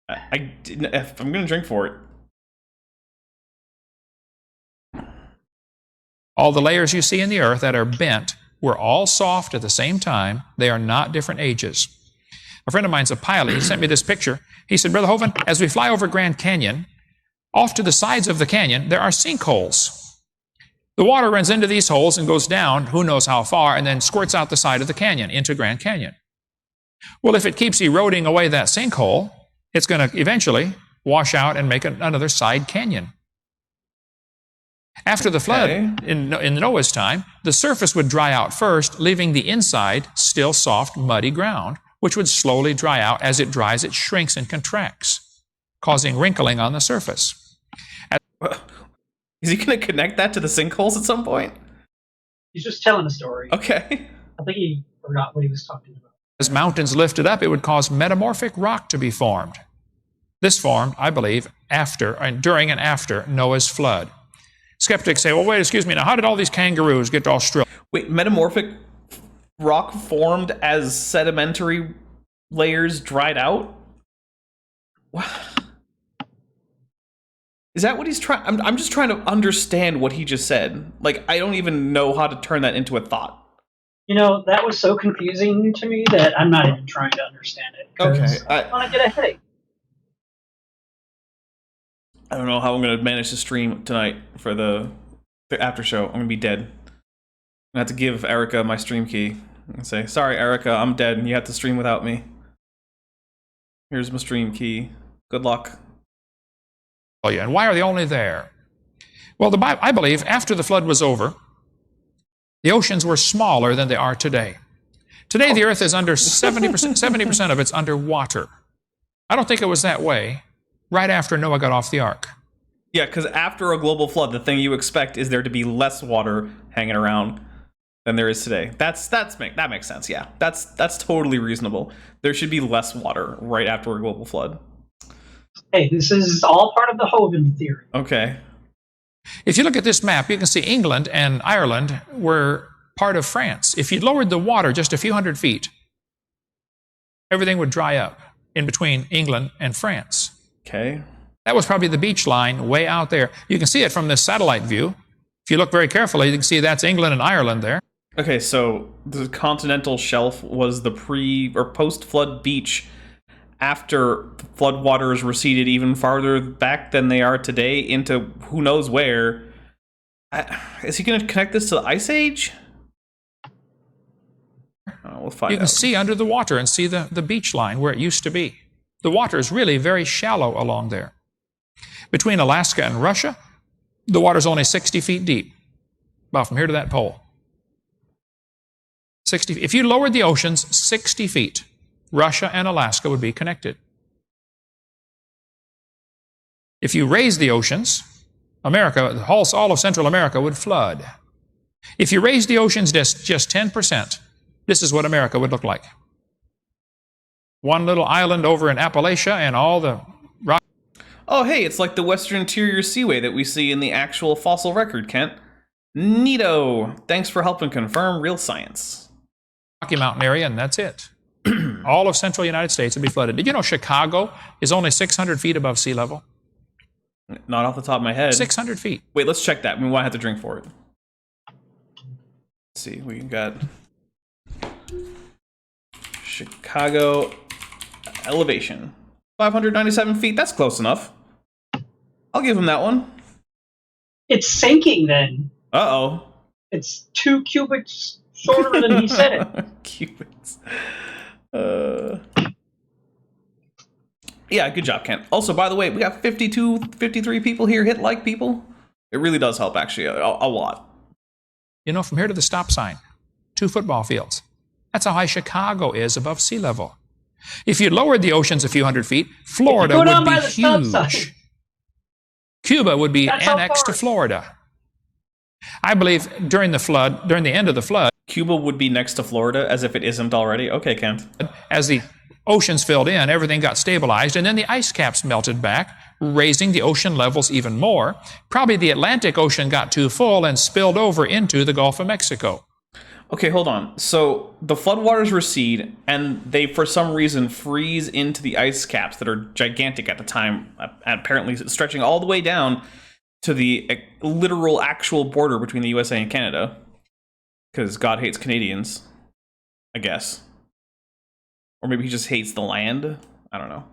I'm gonna drink for it. All the layers you see in the earth that are bent were all soft at the same time. They are not different ages. A friend of mine's a pilot. He sent me this picture. He said, Brother Hovind, as we fly over Grand Canyon, off to the sides of the canyon, there are sinkholes. The water runs into these holes and goes down, who knows how far, and then squirts out the side of the canyon into Grand Canyon. Well, if it keeps eroding away that sinkhole, it's going to eventually wash out and make another side canyon. After the flood, in Noah's time, the surface would dry out first, leaving the inside still soft, muddy ground, which would slowly dry out. As it dries, it shrinks and contracts, causing wrinkling on the surface. Is he going to connect that to the sinkholes at some point? He's just telling a story. Okay. I think he forgot what he was talking about. As mountains lifted up, it would cause metamorphic rock to be formed. This formed, I believe, during and after Noah's flood. Skeptics say, well, wait, excuse me, now how did all these kangaroos get to Australia? Wait, metamorphic rock formed as sedimentary layers dried out? What? Is that what he's trying? I'm just trying to understand what he just said. Like, I don't even know how to turn that into a thought. You know, that was so confusing to me that I'm not even trying to understand it. Okay. I want to get a headache. I don't know how I'm going to manage to stream tonight for the after show. I'm going to be dead. I'm going to have to give Erica my stream key and say, sorry, Erica, I'm dead and you have to stream without me. Here's my stream key. Good luck. And why are they only there? Well, I believe after the flood was over, the oceans were smaller than they are today. Today, the earth is under 70% of it's underwater. I don't think it was that way right after Noah got off the ark. Yeah, because after a global flood, the thing you expect is there to be less water hanging around than there is today. That makes sense. Yeah, that's totally reasonable. There should be less water right after a global flood. Hey, this is all part of the Hovind theory. Okay. If you look at this map, you can see England and Ireland were part of France. If you lowered the water just a few hundred feet, everything would dry up in between England and France. Okay. That was probably the beach line way out there. You can see it from this satellite view. If you look very carefully, you can see that's England and Ireland there. Okay, so the continental shelf was the pre- or post-flood beach after floodwaters receded even farther back than they are today into who knows where. Is he going to connect this to the Ice Age? We'll find out. You can see under the water and see the beach line where it used to be. The water is really very shallow along there. Between Alaska and Russia, the water's only 60 feet deep, about from here to that pole. 60. If you lowered the oceans 60 feet, Russia and Alaska would be connected. If you raised the oceans, America, all of Central America would flood. If you raised the oceans just 10%, this is what America would look like. One little island over in Appalachia and all the rock. Oh, hey, it's like the Western Interior Seaway that we see in the actual fossil record, Kent. Neato! Thanks for helping confirm real science. Rocky Mountain area, and that's it. All of central United States would be flooded. Did you know Chicago is only 600 feet above sea level? Not off the top of my head. 600 feet. Wait, let's check that. We might have to drink for it. Let's see, we got Chicago elevation. 597 feet, that's close enough. I'll give him that one. It's sinking then. Uh-oh. It's 2 cubits shorter than he said it. Cubits. Yeah, good job, Kent. Also, by the way, we got 53 people here. Hit like, people. It really does help, actually, a lot. You know, from here to the stop sign, 2 football fields. That's how high Chicago is above sea level. If you lowered the oceans a few hundred feet, Florida would be huge. Cuba would be annexed to Florida. I believe during the end of the flood, Cuba would be next to Florida, as if it isn't already. Okay, Kent. as the oceans filled in, everything got stabilized, and then the ice caps melted back, raising the ocean levels even more. Probably the Atlantic Ocean got too full and spilled over into the Gulf of Mexico. Okay, hold on. So the floodwaters recede, and they, for some reason, freeze into the ice caps that are gigantic at the time, apparently stretching all the way down to the literal actual border between the USA and Canada. Because God hates Canadians, I guess. Or maybe he just hates the land? I don't know.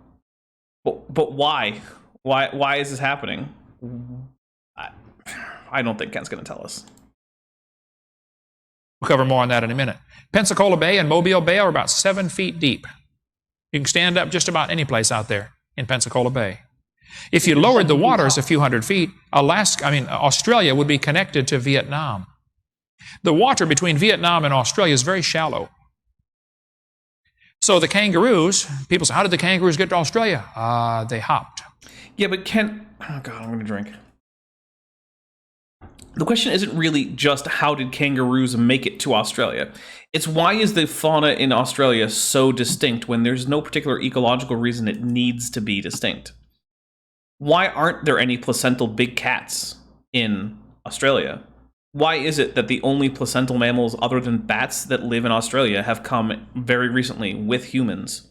But why? Why is this happening? I don't think Kent's going to tell us. We'll cover more on that in a minute. Pensacola Bay and Mobile Bay are about 7 feet deep. You can stand up just about any place out there in Pensacola Bay. If you lowered the waters a few hundred feet, Australia would be connected to Vietnam. The water between Vietnam and Australia is very shallow. So the kangaroos, people say, how did the kangaroos get to Australia? They hopped. Yeah, but Kent... Oh, God, I'm going to drink. The question isn't really just how did kangaroos make it to Australia. It's why is the fauna in Australia so distinct when there's no particular ecological reason it needs to be distinct? Why aren't there any placental big cats in Australia? Why is it that the only placental mammals other than bats that live in Australia have come very recently with humans?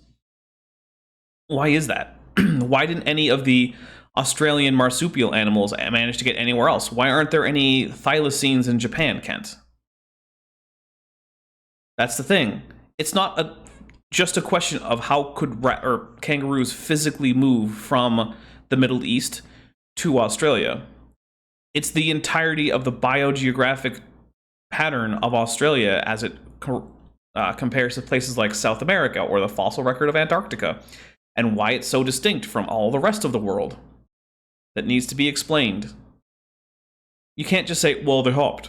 Why is that? Why didn't any of the Australian marsupial animals manage to get anywhere else? Why aren't there any thylacines in Japan, Kent? That's the thing. It's not just a question of how could kangaroos physically move from the Middle East to Australia. It's the entirety of the biogeographic pattern of Australia as it compares to places like South America or the fossil record of Antarctica, and why it's so distinct from all the rest of the world. That needs to be explained. You can't just say, well, they hopped.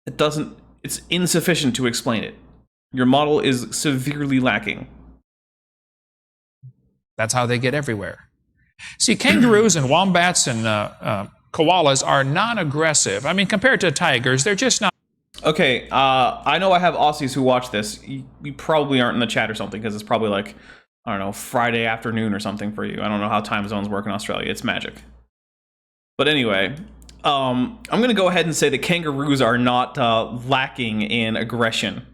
It's insufficient to explain it. Your model is severely lacking. That's how they get everywhere. See, kangaroos and wombats and koalas are non-aggressive. I mean, compared to tigers, they're just not. Okay, I know I have Aussies who watch this. You probably aren't in the chat or something, because it's probably like, I don't know, Friday afternoon or something for you. I don't know how time zones work in Australia. It's magic. But anyway, I'm going to go ahead and say that kangaroos are not lacking in aggression.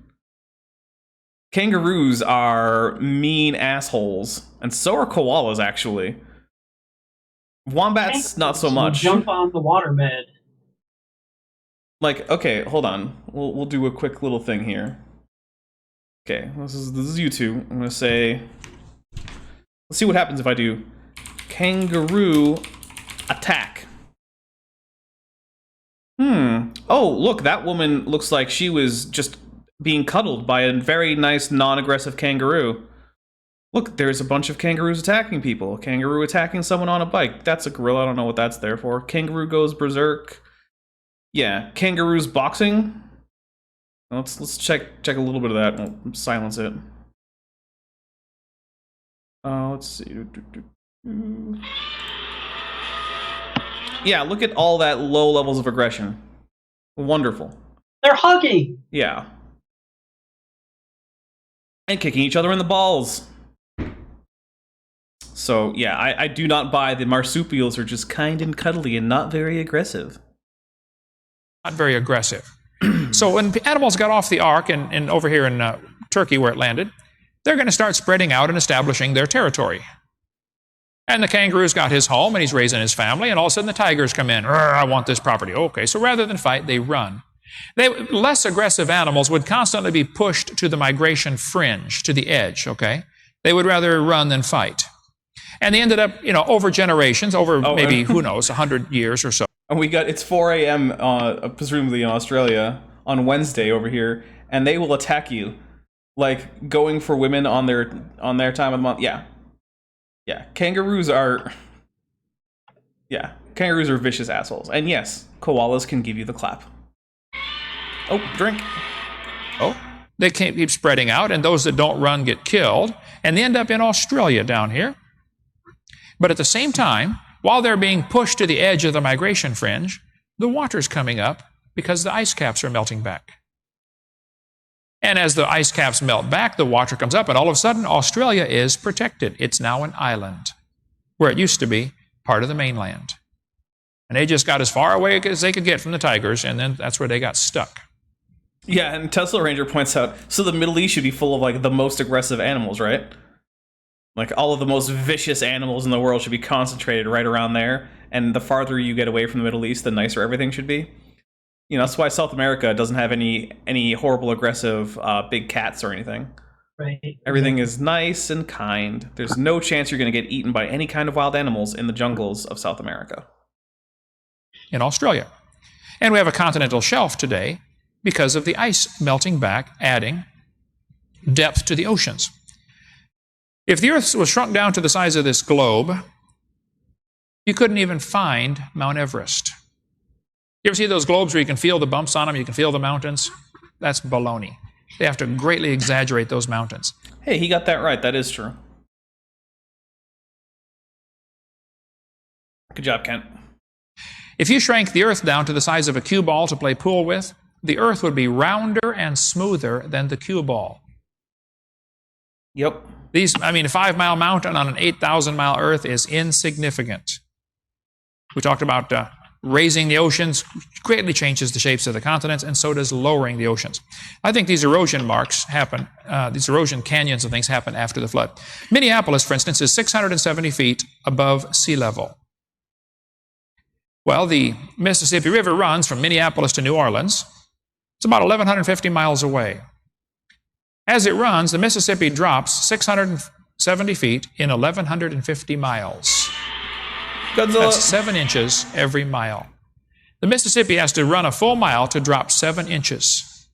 Kangaroos are mean assholes, and so are koalas, actually. Wombats, not so much. Jump on the waterbed. Like, okay, hold on. We'll do a quick little thing here. Okay, this is you two. I'm gonna say, let's see what happens if I do kangaroo attack. Oh, look, that woman looks like she was just being cuddled by a very nice non-aggressive kangaroo. Look, there's a bunch of kangaroos attacking people. A kangaroo attacking someone on a bike. That's a gorilla. I don't know what that's there for. Kangaroo goes berserk. Yeah, kangaroos boxing. Let's check a little bit of that. We'll silence it. Let's see. Yeah, look at all that low levels of aggression. Wonderful. They're hugging. Yeah. And kicking each other in the balls. So, yeah, I do not buy the marsupials are just kind and cuddly and not very aggressive. Not very aggressive. So when animals got off the ark and over here in Turkey where it landed, they're going to start spreading out and establishing their territory. And the kangaroo's got his home and he's raising his family, and all of a sudden the tigers come in. I want this property. Okay, so rather than fight, they run. Less aggressive animals would constantly be pushed to the migration fringe, to the edge, okay? They would rather run than fight. And they ended up, over generations, maybe, who knows, 100 years or so. And it's 4 a.m., presumably in Australia, on Wednesday over here, and they will attack you. Like, going for women on their time of the month. Yeah. Yeah. Kangaroos are vicious assholes. And yes, koalas can give you the clap. Oh, drink. Oh, they keep spreading out, and those that don't run get killed, and they end up in Australia down here. But at the same time, while they're being pushed to the edge of the migration fringe, The water's coming up because the ice caps are melting back. And as the ice caps melt back, the water comes up, and all of a sudden, Australia is protected. It's now an island, where it used to be part of the mainland. And they just got as far away as they could get from the tigers, and then that's where they got stuck. Yeah, and Tesla Ranger points out, so the Middle East should be full of, like, the most aggressive animals, right? Like, all of the most vicious animals in the world should be concentrated right around there, and the farther you get away from the Middle East, the nicer everything should be. You know, that's why South America doesn't have any horrible, aggressive, big cats or anything. Right. Everything is nice and kind. There's no chance you're going to get eaten by any kind of wild animals in the jungles of South America. In Australia. And we have a continental shelf today because of the ice melting back, adding depth to the oceans. If the Earth was shrunk down to the size of this globe, you couldn't even find Mount Everest. You ever see those globes where you can feel the bumps on them, you can feel the mountains? That's baloney. They have to greatly exaggerate those mountains. Hey, he got that right. That is true. Good job, Kent. If you shrank the Earth down to the size of a cue ball to play pool with, the Earth would be rounder and smoother than the cue ball. Yep. A 5-mile mountain on an 8,000-mile Earth is insignificant. We talked about raising the oceans greatly changes the shapes of the continents, and so does lowering the oceans. I think these erosion marks happen, these erosion canyons and things happen after the flood. Minneapolis, for instance, is 670 feet above sea level. Well, the Mississippi River runs from Minneapolis to New Orleans. It's about 1,150 miles away. As it runs, the Mississippi drops 670 feet in 1,150 miles. Godzilla. That's 7 inches every mile. The Mississippi has to run a full mile to drop 7 inches.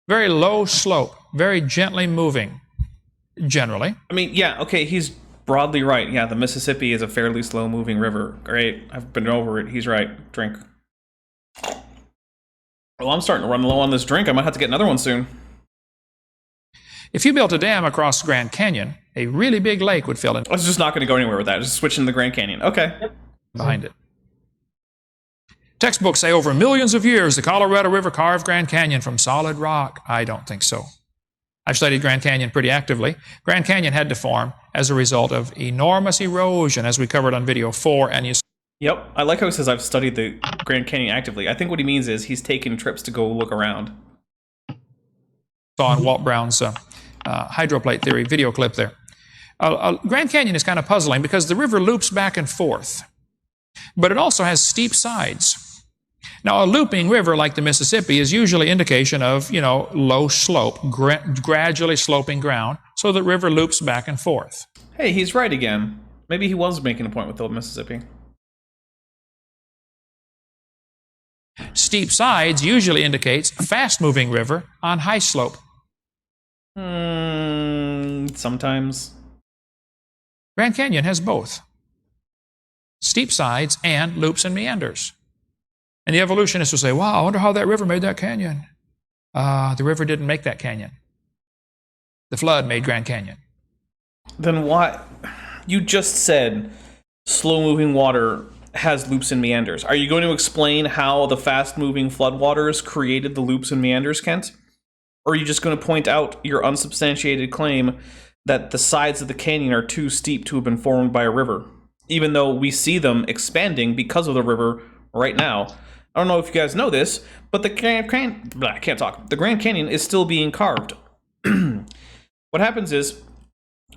Very low slope, very gently moving, generally. I mean, yeah, okay, he's broadly right. Yeah, the Mississippi is a fairly slow-moving river. Great, I've been over it. He's right. Drink. Well, I'm starting to run low on this drink. I might have to get another one soon. If you built a dam across Grand Canyon, a really big lake would fill in. I was just not going to go anywhere with that. Just switching to the Grand Canyon. Okay. Behind it. Textbooks say over millions of years the Colorado River carved Grand Canyon from solid rock. I don't think so. I've studied Grand Canyon pretty actively. Grand Canyon had to form as a result of enormous erosion, as we covered on video 4. And you. Yep. I like how he says I've studied the Grand Canyon actively. I think what he means is he's taken trips to go look around. Saw on Walt Brown's hydroplate theory video clip there. Grand Canyon is kind of puzzling because the river loops back and forth, but it also has steep sides. Now, a looping river like the Mississippi is usually indication of, low slope, gradually sloping ground, so the river loops back and forth. Hey, he's right again. Maybe he was making a point with the Mississippi. Steep sides usually indicates a fast-moving river on high slope. Sometimes. Grand Canyon has both. Steep sides and loops and meanders. And the evolutionists will say, wow, I wonder how that river made that canyon. The river didn't make that canyon. The flood made Grand Canyon. Then why? You just said slow-moving water has loops and meanders. Are you going to explain how the fast-moving floodwaters created the loops and meanders, Kent? Or are you just going to point out your unsubstantiated claim that the sides of the canyon are too steep to have been formed by a river, even though we see them expanding because of the river right now? I don't know if you guys know this, but the Grand Canyon is still being carved. What happens is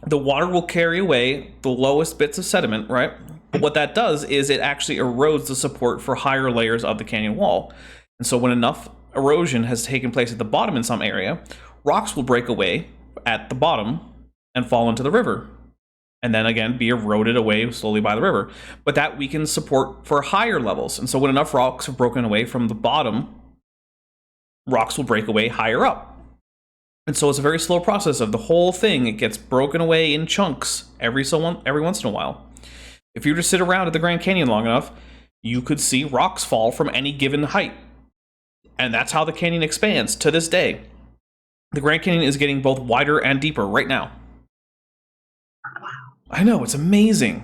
the water will carry away the lowest bits of sediment, right? But what that does is it actually erodes the support for higher layers of the canyon wall. And so when enough erosion has taken place at the bottom in some area, rocks will break away at the bottom and fall into the river, and then again be eroded away slowly by the river. But that weakens support for higher levels. And so when enough rocks have broken away from the bottom, rocks will break away higher up. And so it's a very slow process of the whole thing. It gets broken away in chunks every once in a while. If you were to sit around at the Grand Canyon long enough, you could see rocks fall from any given height. And that's how the canyon expands to this day. The Grand Canyon is getting both wider and deeper right now. I know, it's amazing.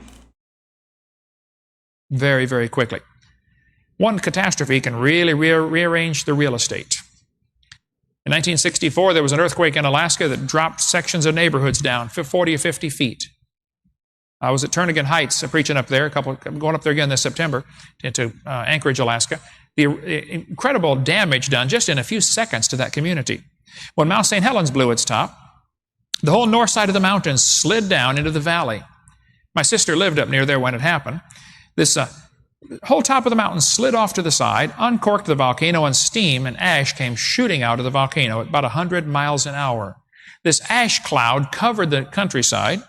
Very, very quickly. One catastrophe can really rearrange the real estate. In 1964, there was an earthquake in Alaska that dropped sections of neighborhoods down 40 or 50 feet. I was at Turnagain Heights preaching up there, I'm going up there again this September to Anchorage, Alaska. The incredible damage done just in a few seconds to that community. When Mount St. Helens blew its top, the whole north side of the mountains slid down into the valley. My sister lived up near there when it happened. This whole top of the mountain slid off to the side, uncorked the volcano, and steam and ash came shooting out of the volcano at about 100 miles an hour. This ash cloud covered the countryside.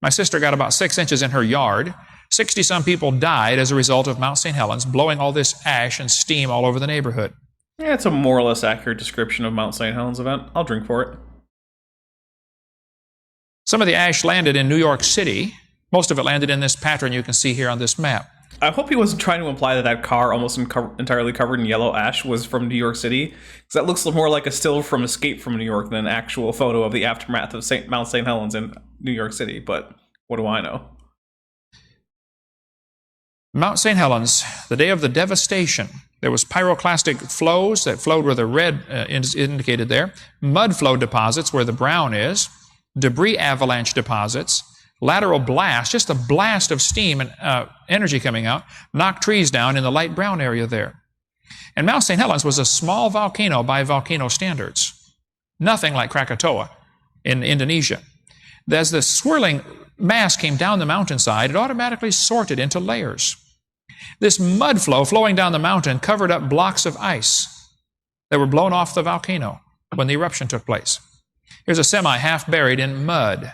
My sister got about 6 inches in her yard. 60-some people died as a result of Mount St. Helens blowing all this ash and steam all over the neighborhood. Yeah, it's a more or less accurate description of Mount St. Helens event. I'll drink for it. Some of the ash landed in New York City. Most of it landed in this pattern you can see here on this map. I hope he wasn't trying to imply that that car, almost entirely covered in yellow ash, was from New York City, because that looks more like a still from Escape from New York than an actual photo of the aftermath of Mount St. Helens in New York City, but what do I know? Mount St. Helens, the day of the devastation, there was pyroclastic flows that flowed where the red is indicated there, mud flow deposits where the brown is, debris avalanche deposits, lateral blast, just a blast of steam and energy coming out, knocked trees down in the light brown area there. And Mount St. Helens was a small volcano by volcano standards. Nothing like Krakatoa in Indonesia. As the swirling mass came down the mountainside, it automatically sorted into layers. This mud flow flowing down the mountain covered up blocks of ice that were blown off the volcano when the eruption took place. Here's a semi half buried in mud.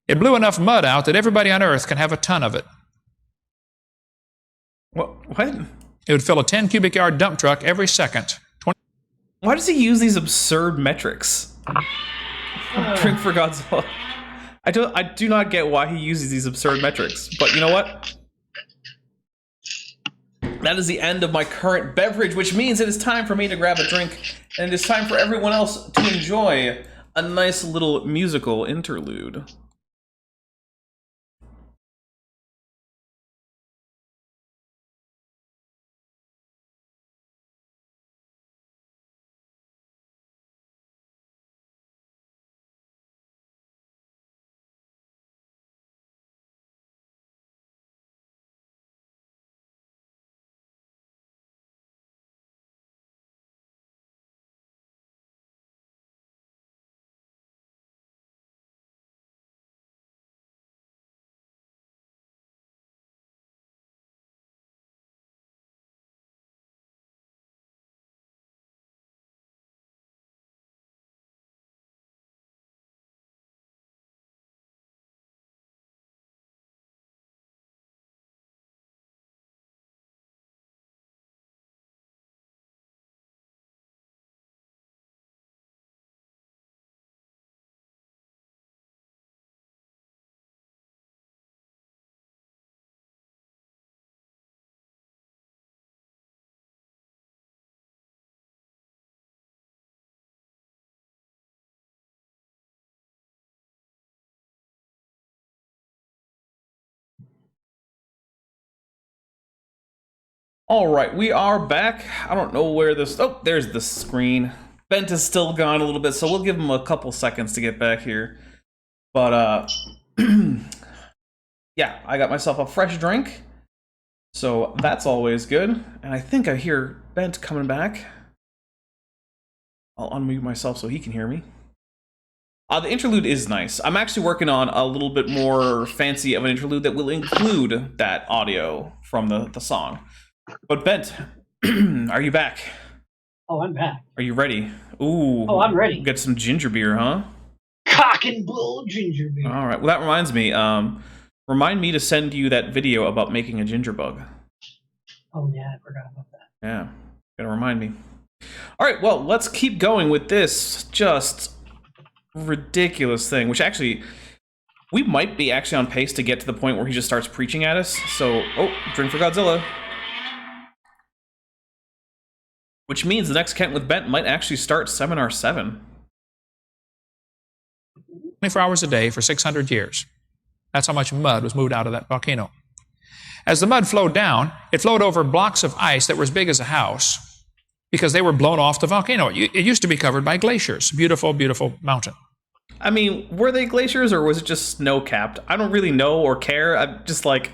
It blew enough mud out that everybody on Earth can have a ton of it. What? It would fill a 10 cubic yard dump truck every second. Why does he use these absurd metrics? Drink for Godzilla. I do not get why he uses these absurd metrics, but you know what? That is the end of my current beverage, which means it is time for me to grab a drink, and it is time for everyone else to enjoy a nice little musical interlude. All right, we are back. I don't know where this... Oh, there's the screen. Bent is still gone a little bit, so we'll give him a couple seconds to get back here. But, yeah, I got myself a fresh drink, so that's always good. And I think I hear Bent coming back. I'll unmute myself so he can hear me. The interlude is nice. I'm actually working on a little bit more fancy of an interlude that will include that audio from the song. But Bent, are you back? Oh, I'm back. Are you ready? Ooh. Oh, I'm ready. Get some ginger beer, huh? Cock and bull ginger beer. All right. Well, that reminds me. Remind me to send you that video about making a ginger bug. Oh, yeah, I forgot about that. Yeah. Gotta remind me. All right. Well, let's keep going with this just ridiculous thing, which actually... We might be actually on pace to get to the point where he just starts preaching at us. So, oh, drink for Godzilla. Which means the next Kent with Bent might actually start Seminar 7. 24 hours a day for 600 years. That's how much mud was moved out of that volcano. As the mud flowed down, it flowed over blocks of ice that were as big as a house because they were blown off the volcano. It used to be covered by glaciers. Beautiful, beautiful mountain. I mean, were they glaciers or was it just snow-capped? I don't really know or care. I'm just like,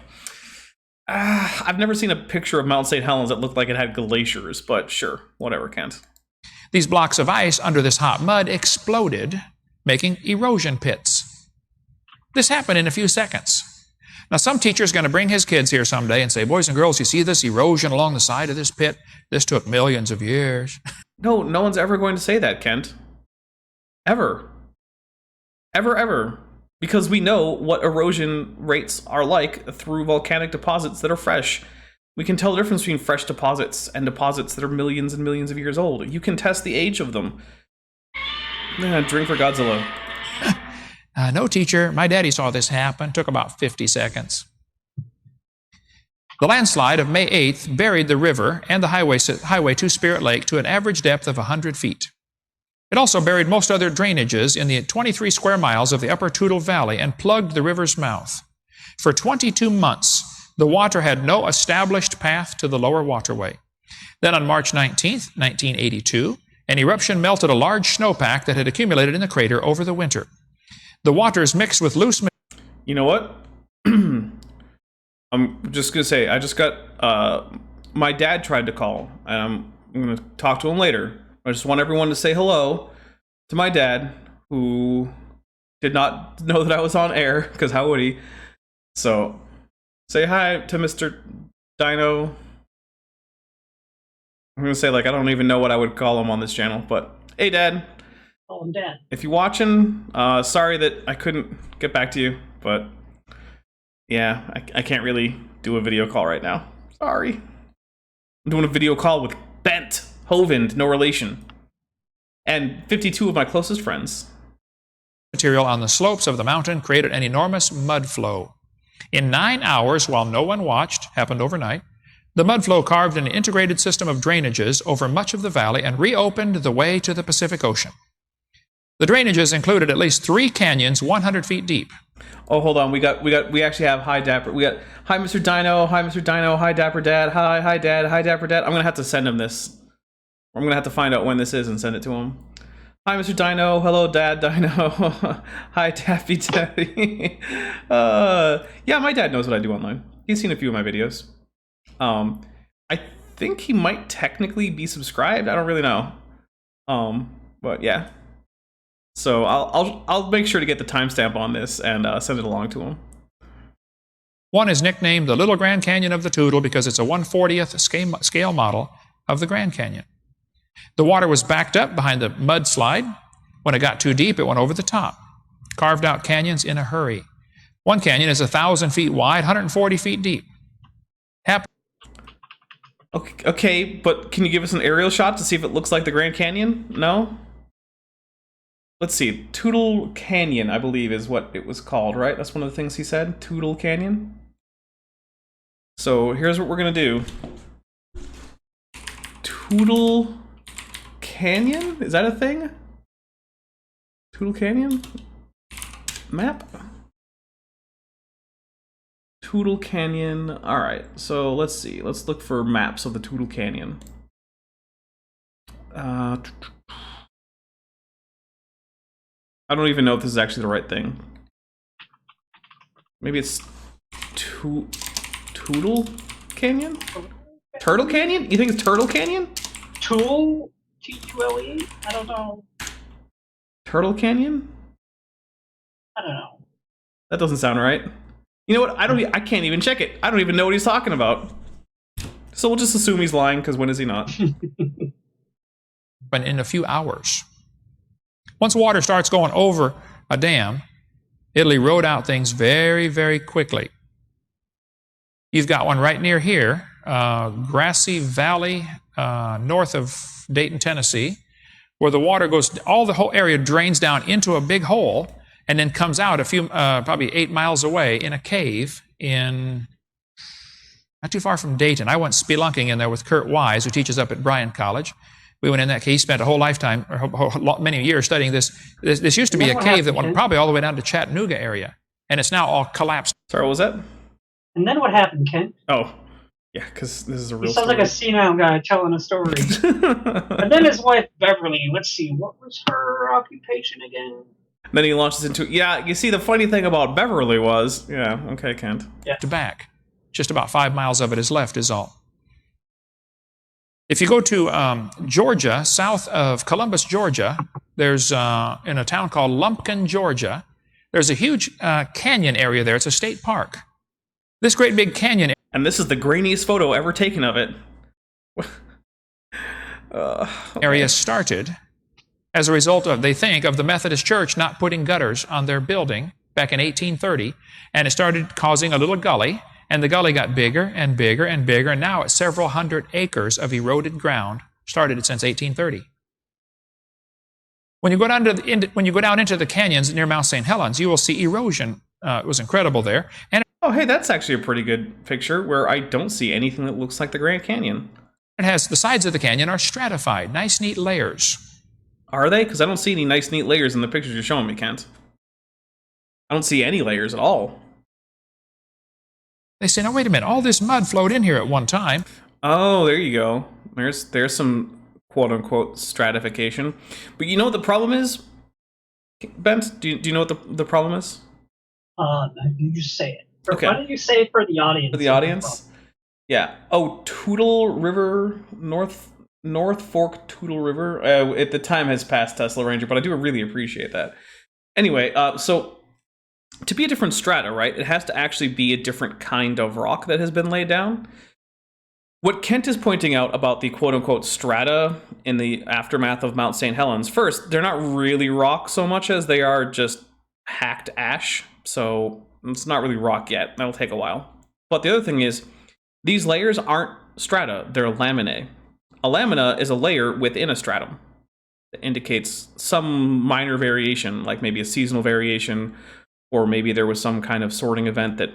I've never seen a picture of Mount St. Helens that looked like it had glaciers, but sure, whatever, Kent. These blocks of ice under this hot mud exploded, making erosion pits. This happened in a few seconds. Now, some teacher's going to bring his kids here someday and say, boys and girls, you see this erosion along the side of this pit? This took millions of years. No, no one's ever going to say that, Kent. Ever. Ever, ever. Because we know what erosion rates are like through volcanic deposits that are fresh. We can tell the difference between fresh deposits and deposits that are millions and millions of years old. You can test the age of them. Drink for Godzilla. No, teacher. My daddy saw this happen. Took about 50 seconds. The landslide of May 8th buried the river and the highway to Spirit Lake to an average depth of 100 feet. It also buried most other drainages in the 23 square miles of the upper Toutle Valley and plugged the river's mouth. For 22 months, the water had no established path to the lower waterway. Then on March 19th, 1982, an eruption melted a large snowpack that had accumulated in the crater over the winter. The waters mixed with loose... You know what? I'm just going to say, I just got... my dad tried to call, and I'm going to talk to him later. I just want everyone to say hello to my dad, who did not know that I was on air, because how would he? So, say hi to Mr. Dino. I'm going to say, like, I don't even know what I would call him on this channel, but hey, Dad. Call him Dad. If you're watching, sorry that I couldn't get back to you, but yeah, I can't really do a video call right now. Sorry. I'm doing a video call with Bent Hovind, no relation, and 52 of my closest friends. Material on the slopes of the mountain created an enormous mud flow. In 9 hours, while no one watched, happened overnight, the mud flow carved an integrated system of drainages over much of the valley and reopened the way to the Pacific Ocean. The drainages included at least 3 canyons 100 feet deep. Oh, hold on. We actually have hi Dapper. We got hi Mr. Dino, hi Mr. Dino, hi Dapper Dad, hi Dad, hi Dapper Dad. I'm gonna have to send him this. I'm gonna have to find out when this is and send it to him. Hi Mr. Dino, hello Dad Dino, hi Dappy Daddy. Yeah, my dad knows what I do online. He's seen a few of my videos. I think he might technically be subscribed. I don't really know. But yeah. So I'll make sure to get the timestamp on this and send it along to him. One is nicknamed the Little Grand Canyon of the Toutle because it's a 1/40th scale model of the Grand Canyon. The water was backed up behind the mudslide. When it got too deep, it went over the top. Carved out canyons in a hurry. One canyon is 1,000 feet wide, 140 feet deep. Okay, but can you give us an aerial shot to see if it looks like the Grand Canyon? No? Let's see. Toutle Canyon, I believe, is what it was called, right? That's one of the things he said. Toutle Canyon. So here's what we're gonna do. Toutle Canyon? Is that a thing? Toutle Canyon? Map? Toutle Canyon. Alright, so let's see. Let's look for maps of the Toutle Canyon. I don't even know if this is actually the right thing. Maybe it's Toutle Canyon? Turtle Canyon? You think it's Turtle Canyon? Tool? T-U-L-E? I don't know. Turtle Canyon? I don't know. That doesn't sound right. You know what? I can't even check it. I don't even know what he's talking about. So we'll just assume he's lying, because when is he not? But in a few hours. Once water starts going over a dam, it'll erode out things very, very quickly. You've got one right near here, Grassy Valley, north of Dayton, Tennessee, where the water goes, the whole area drains down into a big hole and then comes out a few, probably 8 miles away in a cave in, not too far from Dayton. I went spelunking in there with Kurt Wise, who teaches up at Bryan College. We went in that cave. He spent a whole lifetime, or many years studying this. This used to be a cave that went probably all the way down to Chattanooga area, and it's now all collapsed. Sorry, what was that? And then what happened, Kent? Oh, yeah, because this is a He real sounds story. like a senile guy telling a story. And then his wife, Beverly, let's see, what was her occupation again? Then he launches into, yeah, you see, the funny thing about Beverly was, yeah, okay, Kent. To back. Just about 5 miles of it is left, is all. If you go to Georgia, south of Columbus, Georgia, there's in a town called Lumpkin, Georgia, there's a huge canyon area there. It's a state park. This great big canyon And this is the grainiest photo ever taken of it. area started as a result of, they think, of the Methodist Church not putting gutters on their building back in 1830, and it started causing a little gully, and the gully got bigger and bigger and bigger, and now it's several hundred acres of eroded ground, started it since 1830. When you go down into the canyons near Mount St. Helens, you will see erosion. It was incredible there, and Oh, hey, that's actually a pretty good picture where I don't see anything that looks like the Grand Canyon. it has the sides of the canyon are stratified, nice, neat layers. Are they? Because I don't see any nice, neat layers in the pictures you're showing me, Kent. I don't see any layers at all. They say, now wait a minute, all this mud flowed in here at one time. Oh, there you go. There's some quote-unquote stratification. But you know what the problem is? Bent, do you know what the problem is? You just say it. Okay. Why don't you say it for the audience? For the audience? Yeah. Oh, Tootle River, North Fork Tootle River. At the time has passed Tesla Ranger, but I do really appreciate that. Anyway, so to be a different strata, right, it has to actually be a different kind of rock that has been laid down. What Kent is pointing out about the quote-unquote strata in the aftermath of Mount St. Helens, first, they're not really rock so much as they are just hacked ash, so it's not really rock yet. That'll take a while. But the other thing is, these layers aren't strata, they're laminae. A lamina is a layer within a stratum that indicates some minor variation, like maybe a seasonal variation, or maybe there was some kind of sorting event that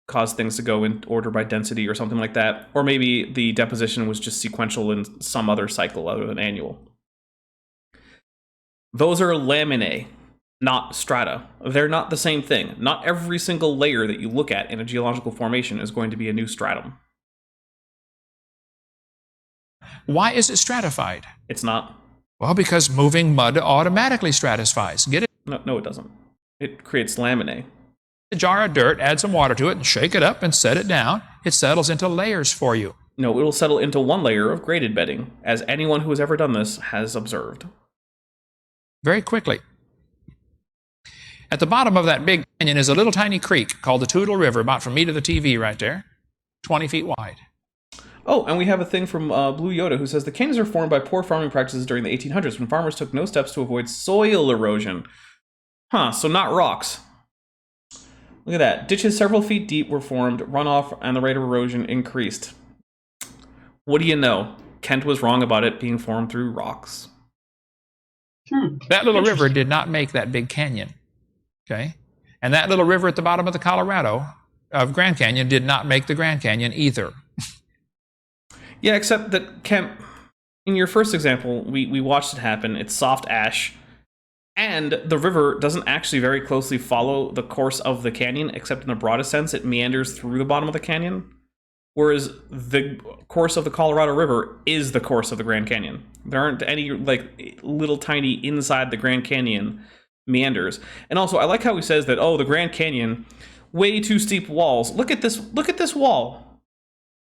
caused things to go in order by density or something like that. Or maybe the deposition was just sequential in some other cycle other than annual. Those are laminae, not strata. They're not the same thing. Not every single layer that you look at in a geological formation is going to be a new stratum. Why is it stratified? It's not. Well, because moving mud automatically stratifies. Get it? No, it doesn't. It creates laminae. A jar of dirt, add some water to it, and shake it up and set it down. It settles into layers for you. No, it will settle into one layer of graded bedding, as anyone who has ever done this has observed. Very quickly. At the bottom of that big canyon is a little tiny creek called the Tootle River, about from me to the TV right there, 20 feet wide. Oh, and we have a thing from Blue Yoda who says the canyons are formed by poor farming practices during the 1800s when farmers took no steps to avoid soil erosion. Huh, so not rocks. Look at that. Ditches several feet deep were formed, runoff, and the rate of erosion increased. What do you know? Kent was wrong about it being formed through rocks. That little river did not make that big canyon. Okay? And that little river at the bottom of the Colorado, of Grand Canyon, did not make the Grand Canyon either. Yeah, except that, Kent, in your first example, we watched it happen. It's soft ash. And the river doesn't actually very closely follow the course of the canyon, except in the broadest sense, it meanders through the bottom of the canyon. Whereas the course of the Colorado River is the course of the Grand Canyon. There aren't any, like, little tiny inside the Grand Canyon meanders. And also, I like how he says that, oh, the Grand Canyon, way too steep walls. Look at this wall.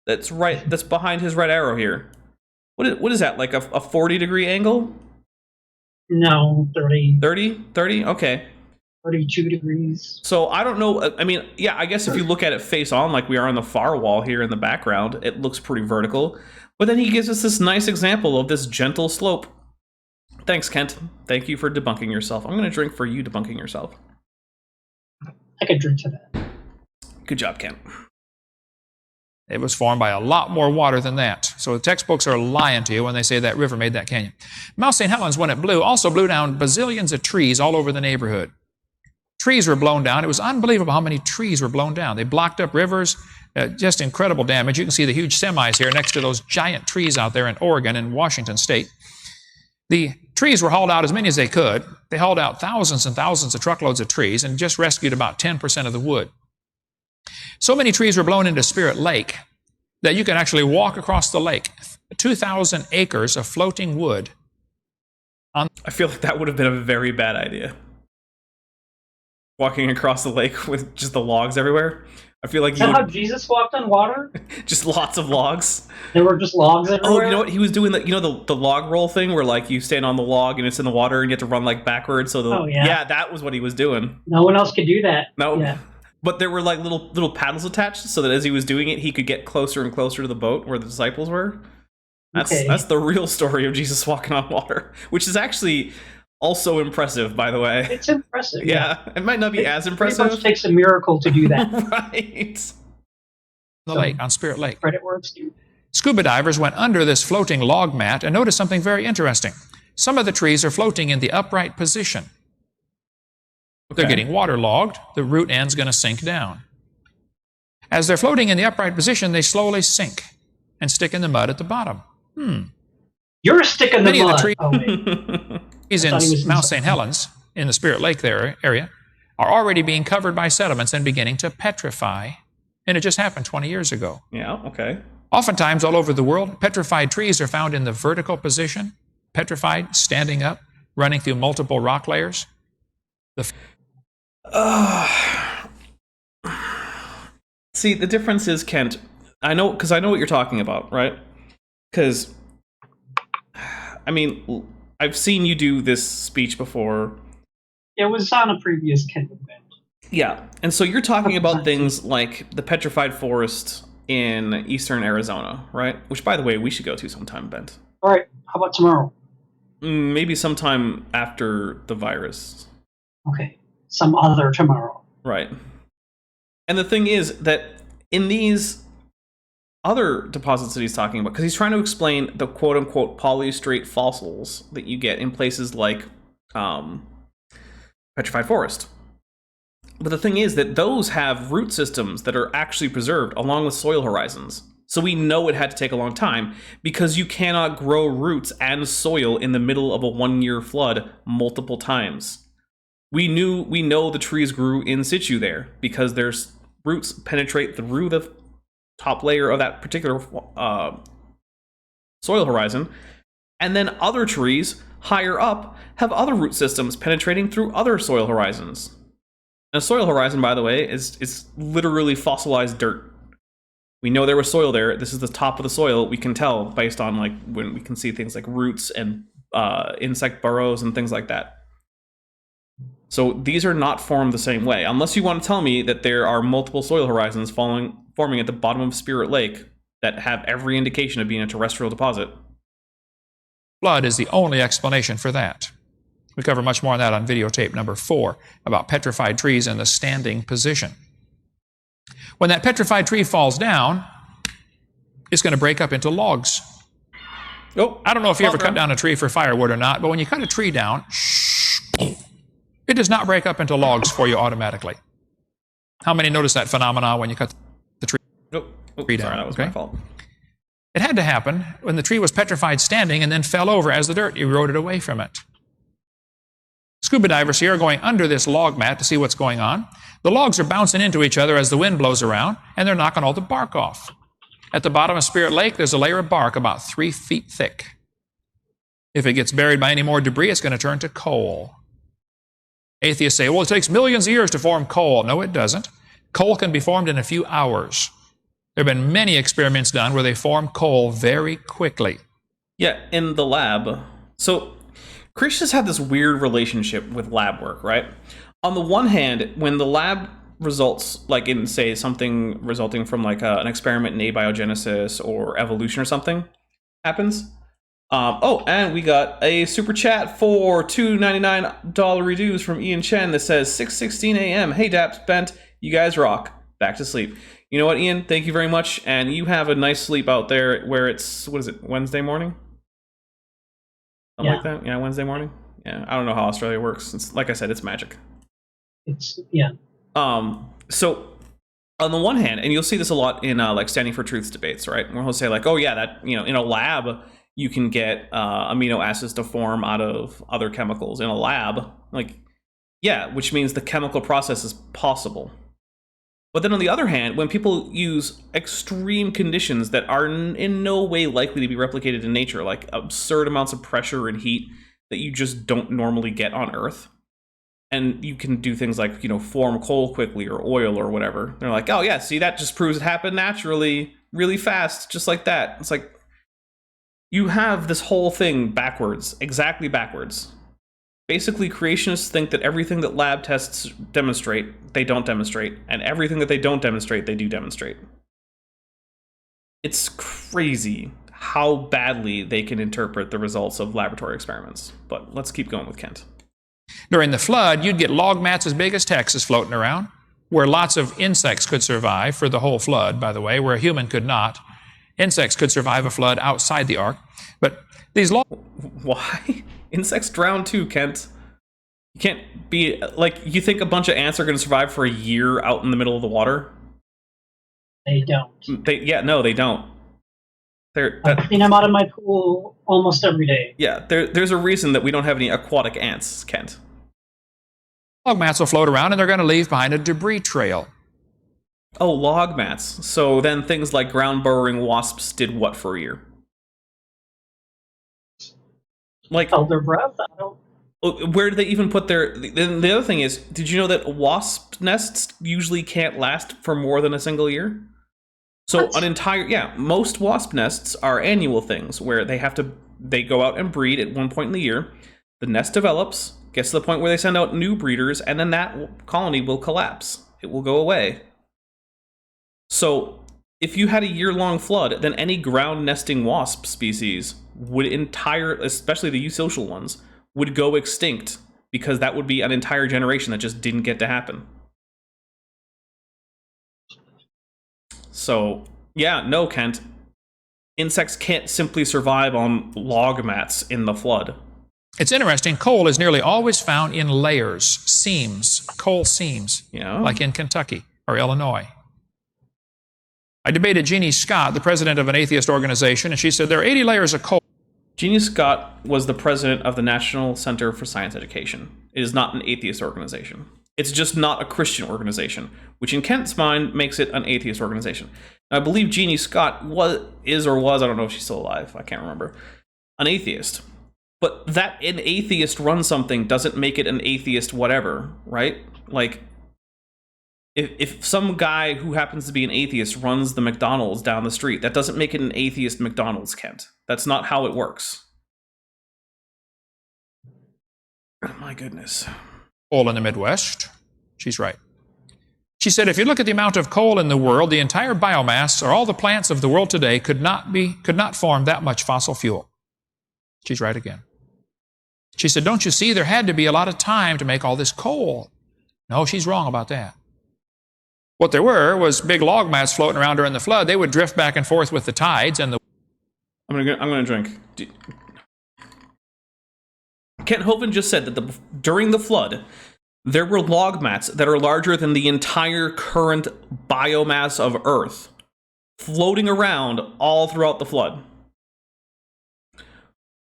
That's behind his red arrow here. What is that, like a 40-degree angle? No, 30. 30? 30? Okay. 32 degrees. So I don't know. I mean, yeah, I guess if you look at it face on, like we are on the far wall here in the background, it looks pretty vertical. But then he gives us this nice example of this gentle slope. Thanks, Kent. Thank you for debunking yourself. I'm going to drink for you debunking yourself. I could drink to that. Good job, Kent. It was formed by a lot more water than that. So the textbooks are lying to you when they say that river made that canyon. Mount St. Helens, when it blew, also blew down bazillions of trees all over the neighborhood. Trees were blown down. It was unbelievable how many trees were blown down. They blocked up rivers, just incredible damage. You can see the huge semis here next to those giant trees out there in Oregon and Washington State. The trees were hauled out as many as they could. They hauled out thousands and thousands of truckloads of trees and just rescued about 10% of the wood. So many trees were blown into Spirit Lake that you can actually walk across the lake. 2,000 acres of floating wood. I feel like that would have been a very bad idea. Walking across the lake with just the logs everywhere. I feel like Is that how Jesus walked on water? just lots of logs. There were just logs everywhere? Oh, you know what? He was doing the log roll thing where like you stand on the log and it's in the water and you have to run like backwards. So yeah, that was what he was doing. No one else could do that. No. Yeah. But there were like little paddles attached so that as he was doing it, he could get closer and closer to the boat where the disciples were. That's the real story of Jesus walking on water, which is actually also impressive, by the way. It's impressive. Yeah, it might not be as Pretty impressive. much takes a miracle to do that. Right. The lake, on Spirit Lake. Credit where it's due. Scuba divers went under this floating log mat and noticed something very interesting. Some of the trees are floating in the upright position. They're getting waterlogged. The root end's going to sink down. As they're floating in the upright position, they slowly sink and stick in the mud at the bottom. You're a stick in the Many of the mud. trees Oh, wait. in thought he was Mount inside. St. Helens, in the Spirit Lake area, are already being covered by sediments and beginning to petrify. And it just happened 20 years ago. Yeah, okay. Oftentimes, all over the world, petrified trees are found in the vertical position, petrified, standing up, running through multiple rock layers. See, the difference is, Kent, I know what you're talking about, right? Because, I mean, I've seen you do this speech before. It was on a previous Ken event. Yeah, and so you're talking about 100%. things like the petrified forest in eastern Arizona, right? Which, by the way, we should go to sometime, Bent. All right. How about tomorrow? Maybe sometime after the virus. Okay. Some other tomorrow. Right. And the thing is that in these other deposits that he's talking about, because he's trying to explain the quote-unquote polystrate fossils that you get in places like petrified forest. But the thing is that those have root systems that are actually preserved along with soil horizons. So we know it had to take a long time because you cannot grow roots and soil in the middle of a 1-year flood multiple times. We know the trees grew in situ there because their roots penetrate through the top layer of that particular soil horizon. And then other trees higher up have other root systems penetrating through other soil horizons. And a soil horizon, by the way, is literally fossilized dirt. We know there was soil there. This is the top of the soil. We can tell based on like when we can see things like roots and insect burrows and things like that. So these are not formed the same way, unless you want to tell me that there are multiple soil horizons forming at the bottom of Spirit Lake that have every indication of being a terrestrial deposit. Flood is the only explanation for that. We cover much more on that on videotape number 4 about petrified trees in the standing position. When that petrified tree falls down, it's going to break up into logs. Oh, I don't know if you ever cut down a tree for firewood or not, but when you cut a tree down, it does not break up into logs for you automatically. How many notice that phenomena when you cut the tree sorry, down? that was my fault. It had to happen when the tree was petrified standing and then fell over as the dirt eroded away from it. Scuba divers here are going under this log mat to see what's going on. The logs are bouncing into each other as the wind blows around, and they're knocking all the bark off. At the bottom of Spirit Lake, there's a layer of bark about 3 feet thick. If it gets buried by any more debris, it's going to turn to coal. Atheists say, well, it takes millions of years to form coal. No, it doesn't. Coal can be formed in a few hours. There have been many experiments done where they form coal very quickly. Yeah, in the lab. So Christians have this weird relationship with lab work, right? On the one hand, when the lab results, like in, say, something resulting from like an experiment in abiogenesis or evolution or something happens. And we got a super chat for $2.99 reduce from Ian Chen that says 6:16 a.m. Hey, Daps Bent, you guys rock. Back to sleep. You know what, Ian? Thank you very much, and you have a nice sleep out there where it's, what is it, Wednesday morning? Something like that? Yeah, Wednesday morning? Yeah, I don't know how Australia works. It's, like I said, it's magic. Yeah. So on the one hand, and you'll see this a lot in like Standing for Truth's debates, right? Where he'll say like, oh yeah, that, you know, in a lab, you can get amino acids to form out of other chemicals in a lab. Like, yeah, which means the chemical process is possible. But then on the other hand, when people use extreme conditions that are in no way likely to be replicated in nature, like absurd amounts of pressure and heat that you just don't normally get on Earth, and you can do things like, form coal quickly or oil or whatever, they're like, oh yeah, see, that just proves it happened naturally, really fast, just like that. It's like, you have this whole thing backwards, exactly backwards. Basically, creationists think that everything that lab tests demonstrate, they don't demonstrate, and everything that they don't demonstrate, they do demonstrate. It's crazy how badly they can interpret the results of laboratory experiments. But let's keep going with Kent. During the flood, you'd get log mats as big as Texas floating around, where lots of insects could survive for the whole flood, by the way, where a human could not. Insects could survive a flood outside the ark. But these log... Why? Insects drown too, Kent. You can't be... Like, you think a bunch of ants are going to survive for a year out in the middle of the water? They don't. No, they don't. I clean them out of my pool almost every day. Yeah, there's a reason that we don't have any aquatic ants, Kent. Log mats will float around, and they're going to leave behind a debris trail. Oh, log mats. So then things like ground-burrowing wasps did what for a year? Like, Held their breath? I don't... Where do they even put their... The other thing is, did you know that wasp nests usually can't last for more than a single year? So What? an entire... Yeah, most wasp nests are annual things where they go out and breed at one point in the year. The nest develops, gets to the point where they send out new breeders, and then that colony will collapse. It will go away. So if you had a year-long flood, then any ground nesting wasp species would especially the eusocial ones, would go extinct, because that would be an entire generation that just didn't get to happen. So, yeah, no, Kent. Insects can't simply survive on log mats in the flood. It's interesting, coal is nearly always found in layers, seams, coal seams, like in Kentucky or Illinois. I debated Jeannie Scott, the president of an atheist organization, and she said there are 80 layers of coal. Jeannie Scott was the president of the National Center for Science Education. It is not an atheist organization. It's just not a Christian organization, which in Kent's mind makes it an atheist organization. Now, I believe Jeannie Scott is, I don't know if she's still alive, I can't remember, an atheist. But that an atheist runs something doesn't make it an atheist whatever, right? Like, if some guy who happens to be an atheist runs the McDonald's down the street, that doesn't make it an atheist McDonald's, Kent. That's not how it works. My goodness. Coal in the Midwest. She's right. She said if you look at the amount of coal in the world, the entire biomass or all the plants of the world today could not form that much fossil fuel. She's right again. She said, don't you see, there had to be a lot of time to make all this coal. No, she's wrong about that. What there was big log mats floating around during the flood. They would drift back and forth with the tides and the... I'm gonna drink. Kent Hovind just said that during the flood, there were log mats that are larger than the entire current biomass of Earth floating around all throughout the flood.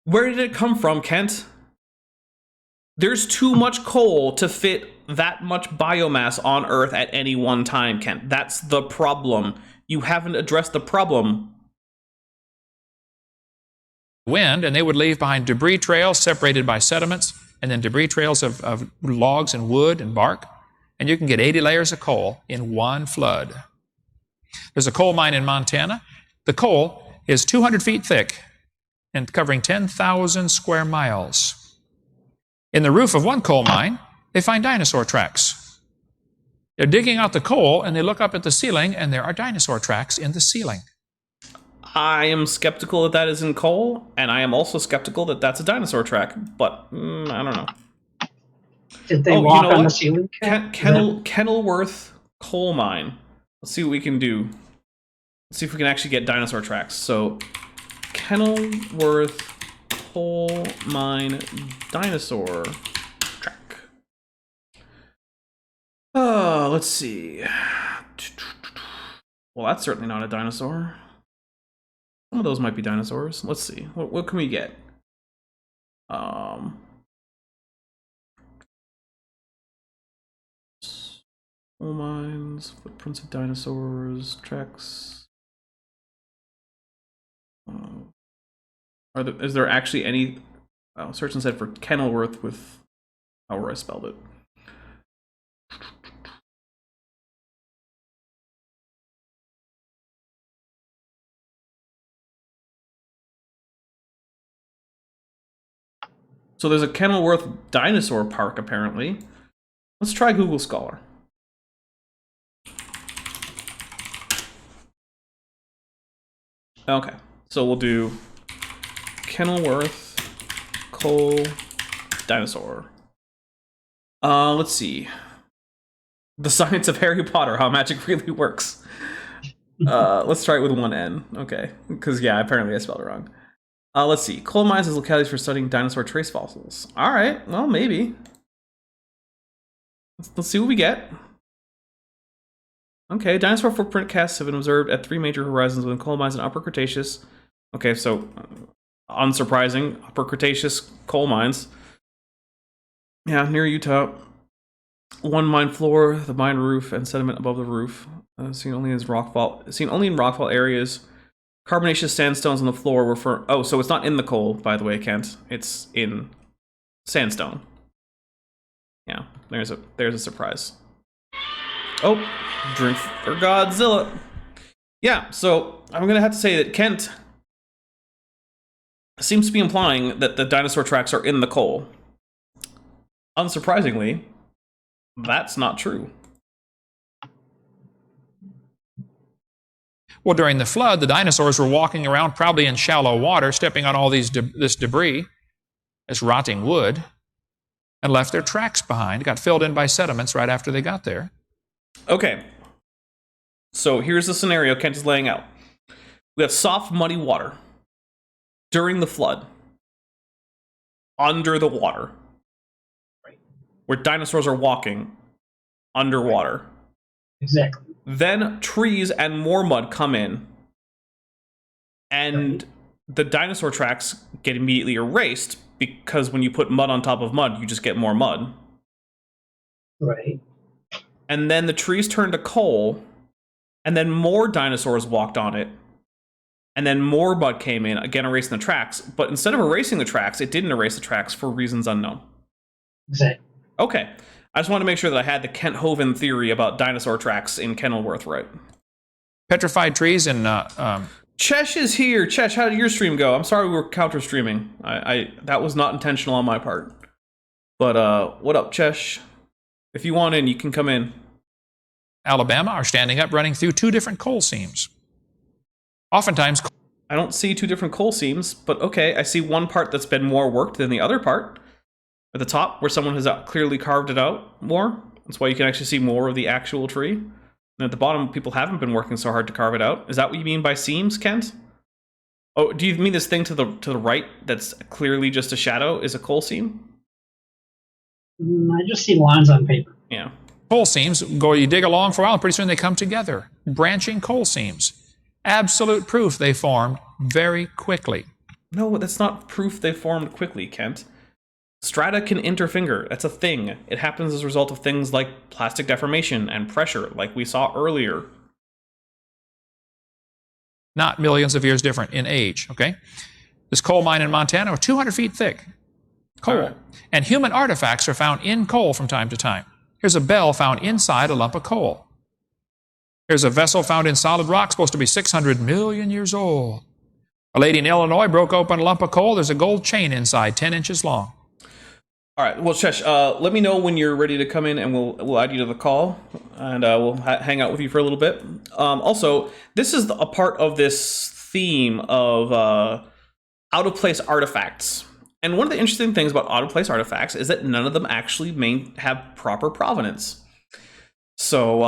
Where did it come from, Kent? There's too much coal to fit that much biomass on Earth at any one time, Kent. That's the problem. You haven't addressed the problem. Wind, and they would leave behind debris trails separated by sediments, and then debris trails of logs and wood and bark. And you can get 80 layers of coal in one flood. There's a coal mine in Montana. The coal is 200 feet thick and covering 10,000 square miles. In the roof of one coal mine, they find dinosaur tracks. They're digging out the coal, and they look up at the ceiling, and there are dinosaur tracks in the ceiling. I am skeptical that is in coal, and I am also skeptical that that's a dinosaur track, but I don't know. Did they walk on the ceiling? Kenilworth coal mine. Let's see what we can do. Let's see if we can actually get dinosaur tracks. So, Kenilworth coal mine dinosaur track. Let's see. Well, that's certainly not a dinosaur. Some of those might be dinosaurs. Let's see. What can we get? Coal mines, footprints of dinosaurs, tracks. Is there actually any? Oh, search instead for Kenilworth with however I spelled it. So there's a Kenilworth dinosaur park apparently. Let's try Google Scholar. Okay, so we'll do Kenilworth coal dinosaur. Let's see. The science of Harry Potter, how magic really works. Let's try it with one N. Okay, because yeah, apparently I spelled it wrong. Let's see. Coal mines as localities for studying dinosaur trace fossils. All right, well maybe. Let's see what we get. Okay, dinosaur footprint casts have been observed at 3 major horizons within coal mines in Upper Cretaceous. Okay, so unsurprising, Upper Cretaceous coal mines. Yeah, near Utah. 1 mine floor, the mine roof, and sediment above the roof. Seen only in rockfall areas. Carbonaceous sandstones on the floor were for. Oh, so it's not in the coal, by the way, Kent. It's in sandstone. Yeah, there's a surprise. Oh, drink for Godzilla. Yeah, so I'm gonna have to say that Kent seems to be implying that the dinosaur tracks are in the coal. Unsurprisingly, that's not true. Well, during the flood, the dinosaurs were walking around probably in shallow water, stepping on all this debris, this rotting wood, and left their tracks behind. It got filled in by sediments right after they got there. Okay. So here's the scenario Kent is laying out. We have soft, muddy water during the flood, under the water, where dinosaurs are walking underwater. Exactly. Then trees and more mud come in, and the dinosaur tracks get immediately erased because when you put mud on top of mud, you just get more mud. Right. And then the trees turned to coal, and then more dinosaurs walked on it, and then more mud came in, again erasing the tracks. But instead of erasing the tracks, it didn't erase the tracks for reasons unknown. Exactly. Okay. I just wanted to make sure that I had the Kent Hovind theory about dinosaur tracks in Kenilworth right. Petrified trees and... Chesh is here. Chesh, how did your stream go? I'm sorry we were counter streaming. I that was not intentional on my part. But what up, Chesh? If you want in, you can come in. Alabama are standing up running through 2 different coal seams. Oftentimes... I don't see 2 different coal seams, but okay, I see one part that's been more worked than the other part. At the top, where someone has clearly carved it out more. That's why you can actually see more of the actual tree. And at the bottom, people haven't been working so hard to carve it out. Is that what you mean by seams, Kent? Oh, do you mean this thing to the right that's clearly just a shadow is a coal seam? I just see lines on paper. Yeah. Coal seams, you dig along for a while, and pretty soon they come together. Branching coal seams. Absolute proof they formed very quickly. No, that's not proof they formed quickly, Kent. Strata can interfinger. That's a thing. It happens as a result of things like plastic deformation and pressure, like we saw earlier. Not millions of years different in age, okay? This coal mine in Montana was 200 feet thick. Coal. Right. And human artifacts are found in coal from time to time. Here's a bell found inside a lump of coal. Here's a vessel found in solid rock, supposed to be 600 million years old. A lady in Illinois broke open a lump of coal. There's a gold chain inside, 10 inches long. All right, well, Chesh, let me know when you're ready to come in, and we'll add you to the call, and we'll hang out with you for a little bit. Also, this is a part of this theme of out-of-place artifacts. And one of the interesting things about out-of-place artifacts is that none of them actually have proper provenance. So,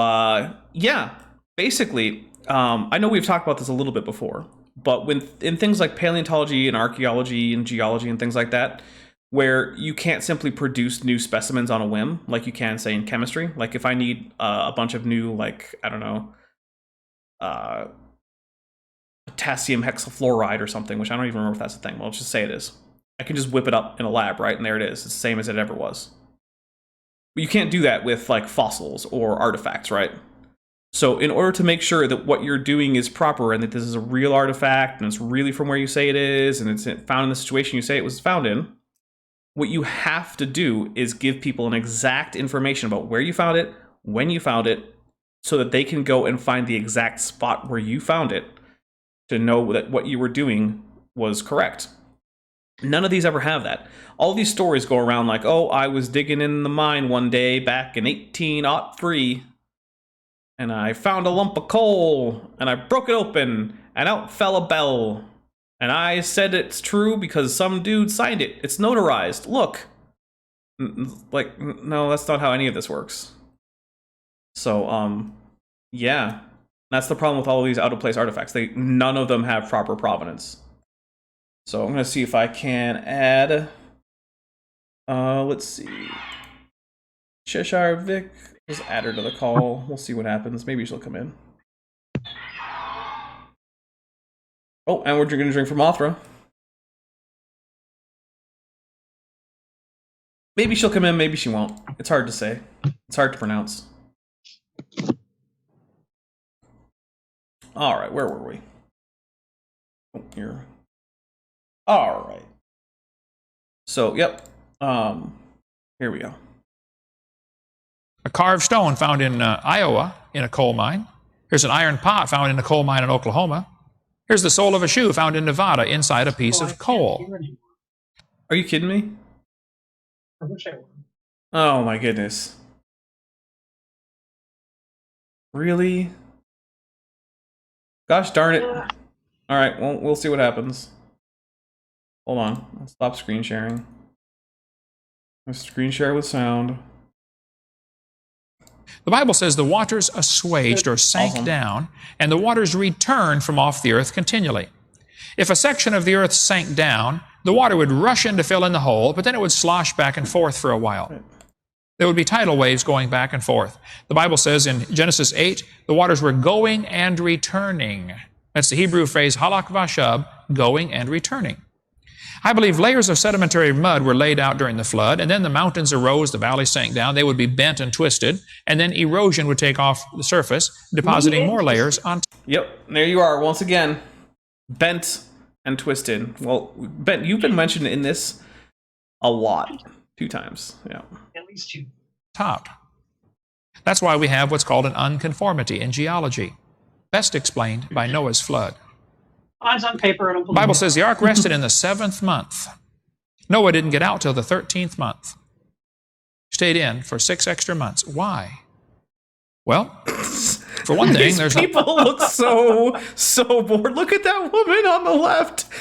yeah, basically, I know we've talked about this a little bit before, but in things like paleontology and archaeology and geology and things like that, where you can't simply produce new specimens on a whim, like you can, say, in chemistry. Like if I need a bunch of new, like, I don't know, potassium hexafluoride or something, which I don't even remember if that's a thing. Well, let's just say it is. I can just whip it up in a lab, right? And there it is. It's the same as it ever was. But you can't do that with like fossils or artifacts, right? So in order to make sure that what you're doing is proper and that this is a real artifact and it's really from where you say it is and it's found in the situation you say it was found in, what you have to do is give people an exact information about where you found it, when you found it, so that they can go and find the exact spot where you found it to know that what you were doing was correct. None of these ever have that. All these stories go around like, oh, I was digging in the mine one day back in 1803, and I found a lump of coal, and I broke it open, and out fell a bell. And I said it's true because some dude signed it. It's notarized. Look. Like, no, that's not how any of this works. So, yeah. That's the problem with all of these out-of-place artifacts. None of them have proper provenance. So I'm going to see if I can add... let's see. Cheshire Vic. Just add her to the call. We'll see what happens. Maybe she'll come in. Oh, and we're going to drink from Mothra. Maybe she'll come in, maybe she won't. It's hard to say. It's hard to pronounce. Alright, where were we? Oh, here. Alright. So, yep. Here we go. A carved stone found in Iowa in a coal mine. Here's an iron pot found in a coal mine in Oklahoma. Here's the sole of a shoe found in Nevada inside a piece of coal. Are you kidding me? I wish I were. Oh my goodness. Really? Gosh darn it. Alright, well, we'll see what happens. Hold on. I'll stop screen sharing. I'll screen share with sound. The Bible says the waters assuaged or sank down, and the waters returned from off the earth continually. If a section of the earth sank down, the water would rush in to fill in the hole, but then it would slosh back and forth for a while. There would be tidal waves going back and forth. The Bible says in Genesis 8, the waters were going and returning. That's the Hebrew phrase halak vashab, going and returning. I believe layers of sedimentary mud were laid out during the flood, and then the mountains arose, the valleys sank down, they would be bent and twisted, and then erosion would take off the surface, depositing more layers on top. Yep, there you are, once again. Bent and twisted. Well, Ben, you've been mentioned in this a lot. 2 times, yeah. At least 2. Top. That's why we have what's called an unconformity in geology, best explained by Noah's flood. Odds on paper, I don't believe The Bible it. says the ark rested in the 7th month. Noah didn't get out till the 13th month. Stayed in for 6 extra months. Why? Well, for one thing, there's people look so bored. Look at that woman on the left.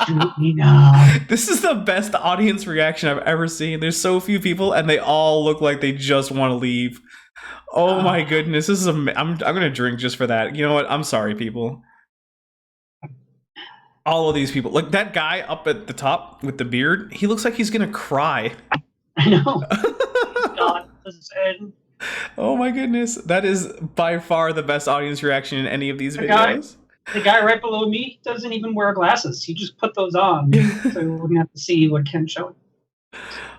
Shoot me now. This is the best audience reaction I've ever seen. There's so few people, and they all look like they just want to leave. Oh my goodness, this is I'm gonna drink just for that. You know what? I'm sorry, people. All of these people, like that guy up at the top with the beard, he looks like he's gonna cry. I know. God, this is Ed. Oh my goodness, that is by far the best audience reaction in any of these videos. The guy right below me doesn't even wear glasses. He just put those on, so we're gonna have to see what Ken's showing.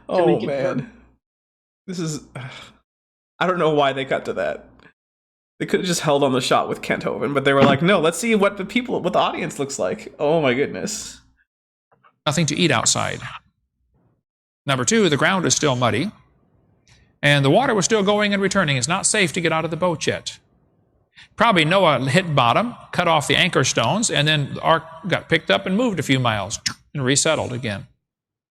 Oh man, this is. I don't know why they cut to that. They could have just held on the shot with Kent Hovind, but they were like, no, let's see what the audience looks like. Oh my goodness. nothing to eat outside. Number 2, the ground is still muddy, and the water was still going and returning. It's not safe to get out of the boat yet. Probably Noah hit bottom, cut off the anchor stones, and then the ark got picked up and moved a few miles and resettled again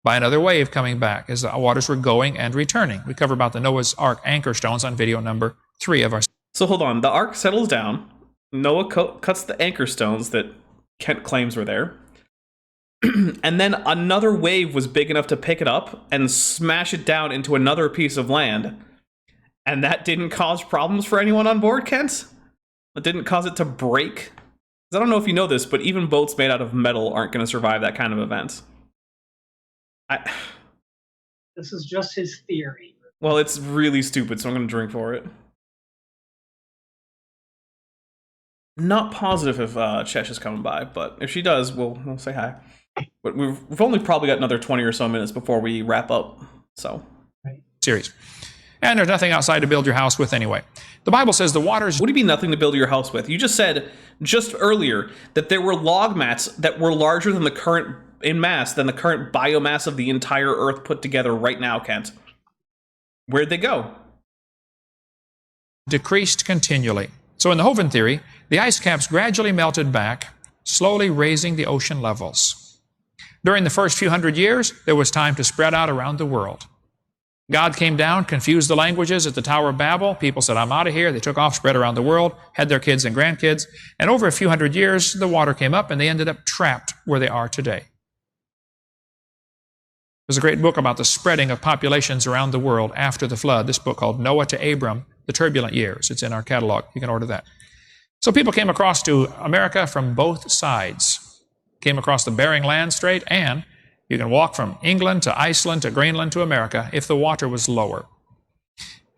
by another wave coming back as the waters were going and returning. We cover about the Noah's Ark anchor stones on video number 3 of our... So hold on, the ark settles down. Noah cuts the anchor stones that Kent claims were there. And then another wave was big enough to pick it up and smash it down into another piece of land. And that didn't cause problems for anyone on board, Kent? It didn't cause it to break? I don't know if you know this, but even boats made out of metal aren't going to survive that kind of event. This is just his theory. Well, it's really stupid, so I'm going to drink for it. Not positive if Chesh is coming by, but if she does, we'll say hi. But we've only probably got another 20 or so minutes before we wrap up. So, series. And there's nothing outside to build your house with anyway. The Bible says the waters... what do you mean nothing to build your house with? You just said just earlier that there were log mats that were larger than the current biomass of the entire Earth put together right now, Kent. Where'd they go? decreased continually. So in the Hovind theory, the ice caps gradually melted back, slowly raising the ocean levels. During the first few hundred years, there was time to spread out around the world. God came down, confused the languages at the Tower of Babel. People said, I'm out of here. They took off, spread around the world, had their kids and grandkids. And over a few hundred years, the water came up and they ended up trapped where they are today. There's a great book about the spreading of populations around the world after the flood. This book called Noah to Abram, The Turbulent Years. It's in our catalog. You can order that. So people came across to America from both sides. Came across the Bering Land Strait, and you can walk from England to Iceland to Greenland to America if the water was lower.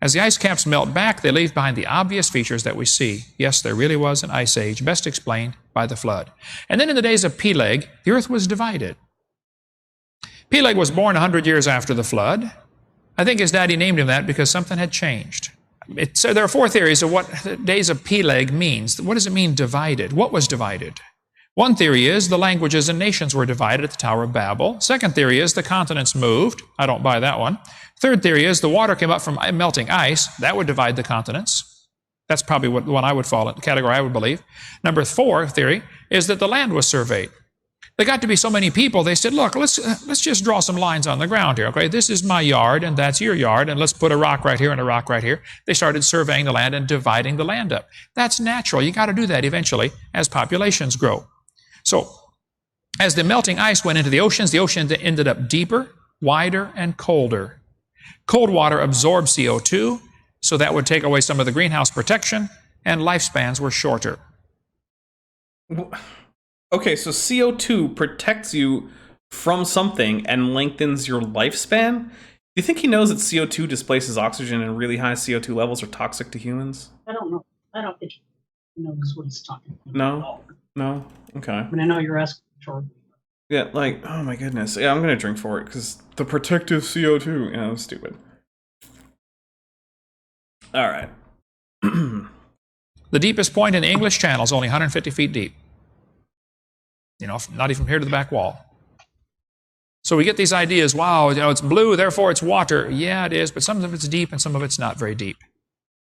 As the ice caps melt back, they leave behind the obvious features that we see. Yes, there really was an ice age, best explained by the flood. And then in the days of Peleg, the earth was divided. Peleg was born 100 years after the flood. I think his daddy named him that because something had changed. So there are four theories of what the days of Peleg means. What does it mean divided? What was divided? One theory is the languages and nations were divided at the Tower of Babel. Second theory is the continents moved. I don't buy that one. Third theory is the water came up from melting ice. That would divide the continents. That's probably what the one I would fall in, the category I would believe. Number four theory is that the land was surveyed. There got to be so many people, they said, look, let's just draw some lines on the ground here, okay? This is my yard, and that's your yard, and let's put a rock right here and a rock right here. They started surveying the land and dividing the land up. That's natural. You got to do that eventually as populations grow. So, as the melting ice went into the ocean ended up deeper, wider, and colder. Cold water absorbed CO2, so that would take away some of the greenhouse protection, and lifespans were shorter. Okay, so CO2 protects you from something and lengthens your lifespan? Do you think he knows that CO2 displaces oxygen and really high CO2 levels are toxic to humans? I don't know. I don't think he knows what he's talking about. No? No? Okay. I mean, I know you're asking for. Yeah, like, oh my goodness. Yeah, I'm going to drink for it because the protective CO2. Yeah, that's stupid. All right. The deepest point in the English Channel is only 150 feet deep. You know, not even from here to the back wall. So we get these ideas, wow, you know, it's blue, therefore it's water. Yeah, it is, but some of it's deep and some of it's not very deep.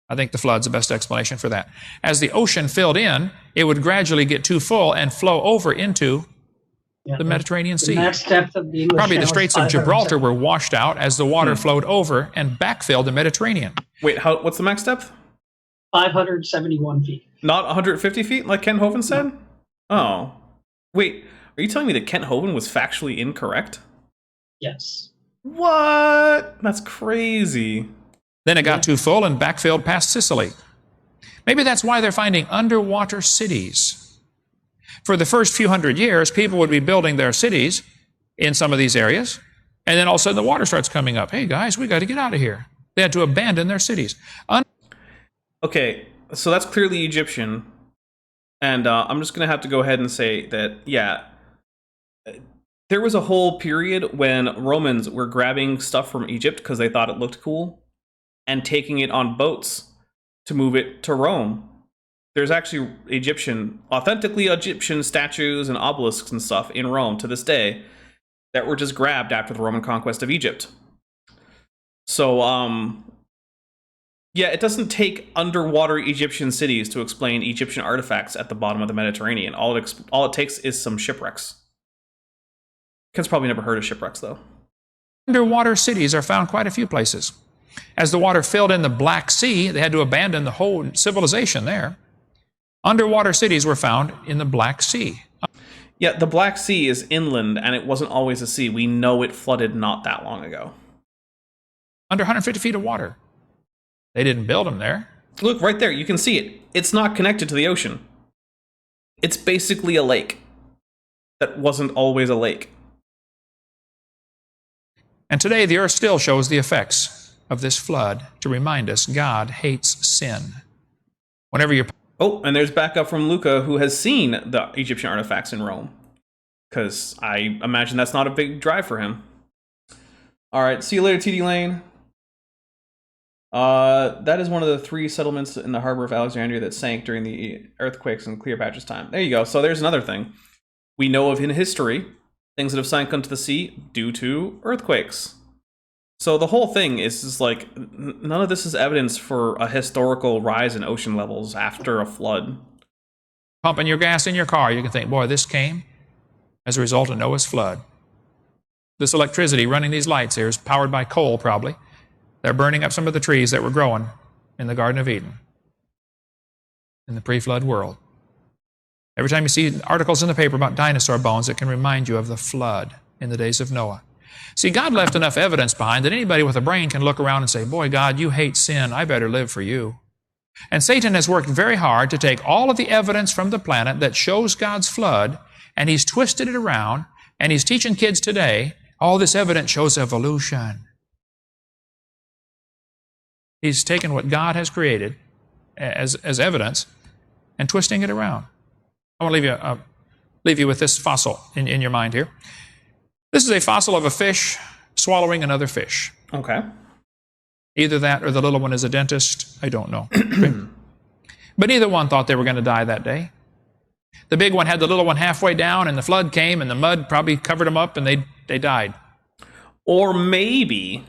I think the flood's the best explanation for that. As the ocean filled in, it would gradually get too full and flow over into the Mediterranean Sea. The max depth of the English Probably the Channel Straits of Gibraltar were washed out as the water flowed over and backfilled the Mediterranean. Wait, what's the max depth? 571 feet. Not 150 feet like Ken Hovind said? No. Oh. Wait, are you telling me that Kent Hovind was factually incorrect? Yes. What? That's crazy. Then it got too full and backfilled past Sicily. Maybe that's why they're finding underwater cities. For the first few hundred years, people would be building their cities in some of these areas, and then all of a sudden the water starts coming up. Hey guys, we got to get out of here. They had to abandon their cities. Okay, so that's clearly Egyptian. And I'm just going to have to go ahead and say that, yeah, there was a whole period when Romans were grabbing stuff from Egypt because they thought it looked cool and taking it on boats to move it to Rome. There's actually authentically Egyptian statues and obelisks and stuff in Rome to this day that were just grabbed after the Roman conquest of Egypt. So, yeah, it doesn't take underwater Egyptian cities to explain Egyptian artifacts at the bottom of the Mediterranean. All it takes is some shipwrecks. Ken's probably never heard of shipwrecks, though. Underwater cities are found quite a few places. As the water filled in the Black Sea, they had to abandon the whole civilization there. Underwater cities were found in the Black Sea. Yeah, the Black Sea is inland, and it wasn't always a sea. We know it flooded not that long ago. Under 150 feet of water. They didn't build them there. Look, right there, you can see it. It's not connected to the ocean. It's basically a lake that wasn't always a lake. And today the earth still shows the effects of this flood to remind us God hates sin. Whenever you're... Oh, and there's backup from Luca, who has seen the Egyptian artifacts in Rome. Because I imagine that's not a big drive for him. All right, see you later, TD Lane. That is one of the 3 settlements in the harbor of Alexandria that sank during the earthquakes in Cleopatra's time. There you go. So there's another thing. We know of in history things that have sunk into the sea due to earthquakes. So the whole thing is just like, none of this is evidence for a historical rise in ocean levels after a flood. Pumping your gas in your car, you can think, boy, this came as a result of Noah's flood. This electricity running these lights here is powered by coal, probably. They're burning up some of the trees that were growing in the Garden of Eden in the pre-flood world. Every time you see articles in the paper about dinosaur bones, it can remind you of the flood in the days of Noah. See, God left enough evidence behind that anybody with a brain can look around and say, boy, God, you hate sin. I better live for you. And Satan has worked very hard to take all of the evidence from the planet that shows God's flood, and he's twisted it around, and he's teaching kids today, all this evidence shows evolution. He's taken what God has created as evidence and twisting it around. I want to leave you with this fossil in your mind here. This is a fossil of a fish swallowing another fish. Okay. Either that or the little one is a dentist. I don't know. But neither one thought they were going to die that day. The big one had the little one halfway down, and the flood came, and the mud probably covered them up, and they died. Or maybe,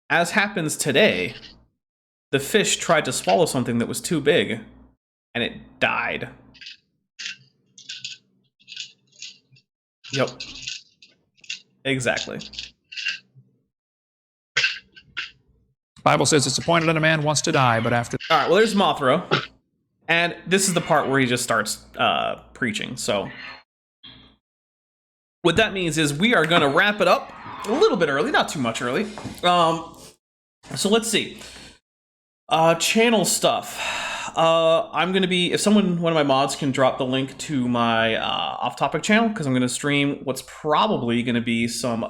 as happens today, the fish tried to swallow something that was too big, and it died. Yep. Exactly. The Bible says it's appointed that a man wants to die, but after... All right, well, there's Mothra. And this is the part where he just starts preaching. So what that means is we are going to wrap it up a little bit early, not too much early. So let's see. Channel stuff. I'm going to be, if one of my mods can drop the link to my off-topic channel, because I'm going to stream what's probably going to be some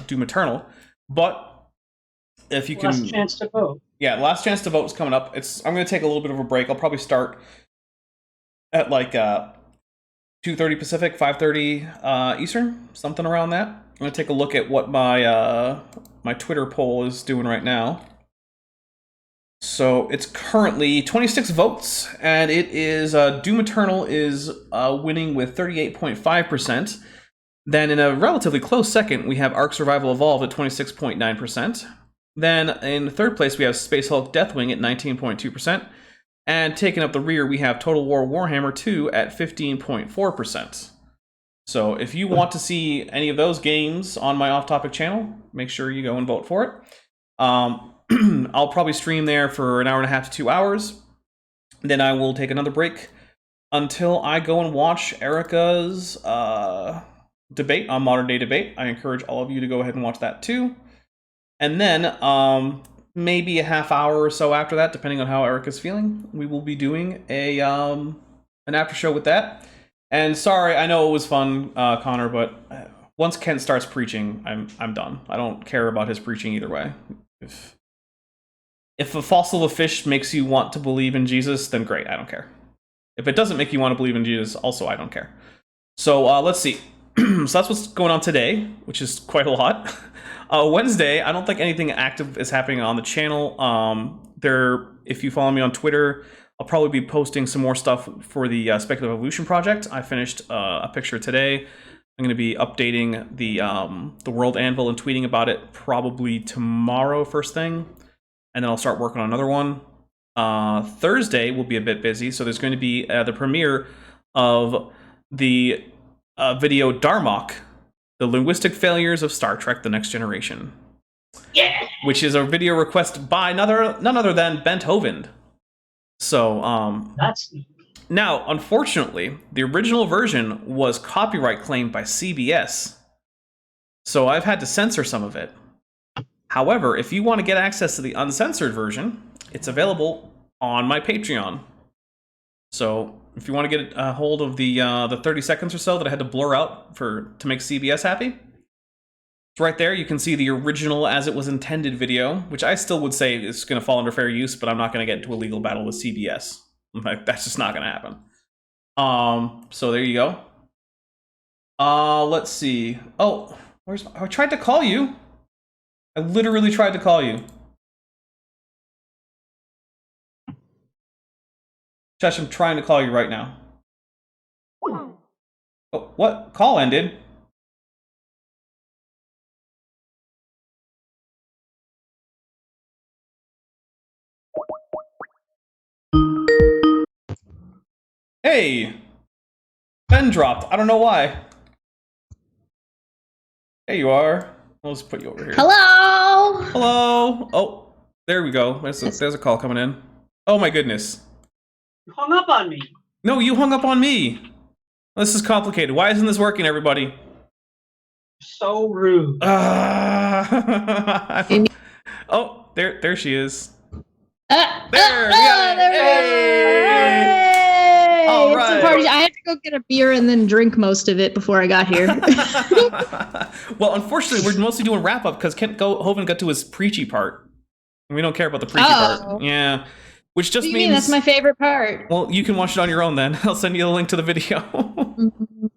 Doom Eternal. But if you can... Last chance to vote. Yeah, last chance to vote is coming up. I'm going to take a little bit of a break. I'll probably start at like 2:30 Pacific, 5:30 Eastern, something around that. I'm going to take a look at what my my Twitter poll is doing right now. So it's currently 26 votes, and it is Doom Eternal is winning with 38.5%. Then in a relatively close second, we have Ark Survival Evolved at 26.9%. Then in third place, we have Space Hulk Deathwing at 19.2%. And taking up the rear, we have Total War Warhammer 2 at 15.4%. So if you want to see any of those games on my off-topic channel, make sure you go and vote for it. I'll probably stream there for an hour and a half to 2 hours. Then I will take another break until I go and watch Erica's debate on Modern Day Debate. I encourage all of you to go ahead and watch that too. And then maybe a half hour or so after that, depending on how Erica's feeling, we will be doing a an after show with that. And sorry, I know it was fun, Connor, but once Kent starts preaching, I'm done. I don't care about his preaching either way. If a fossil of fish makes you want to believe in Jesus, then great, I don't care. If it doesn't make you want to believe in Jesus, also I don't care. So let's see. So that's what's going on today, which is quite a lot. Wednesday, I don't think anything active is happening on the channel. If you follow me on Twitter, I'll probably be posting some more stuff for the Speculative Evolution project. I finished a picture today. I'm going to be updating the World Anvil and tweeting about it probably tomorrow first thing. And then I'll start working on another one. Thursday will be a bit busy, so there's going to be the premiere of the video Darmok, The Linguistic Failures of Star Trek: The Next Generation. Yeah! Which is a video request by none other than Bent Hovind. So, That's now, unfortunately, the original version was copyright claimed by CBS. So I've had to censor some of it. However, if you want to get access to the uncensored version, it's available on my Patreon. So if you want to get a hold of the 30 seconds or so that I had to blur out to make CBS happy, it's right there. You can see the original as it was intended video, which I still would say is going to fall under fair use, but I'm not going to get into a legal battle with CBS. That's just not going to happen. So there you go. Let's see. Oh, I tried to call you. I literally tried to call you. Chesh, I'm trying to call you right now. Oh, what? Call ended. Hey! Ben dropped. I don't know why. There you are. I'll just put you over here. Hello. Hello. Oh, there we go. There's a call coming in. Oh my goodness. You hung up on me. No, you hung up on me. This is complicated. Why isn't this working, everybody? So rude. Oh, there she is. There we got it. Hey! All It's right. a party. I had to go get a beer and then drink most of it before I got here. Well, unfortunately, we're mostly doing wrap up because Hovind got to his preachy part. We don't care about the preachy part. Yeah. Which just what do you means mean? That's my favorite part. Well, you can watch it on your own then. I'll send you the link to the video.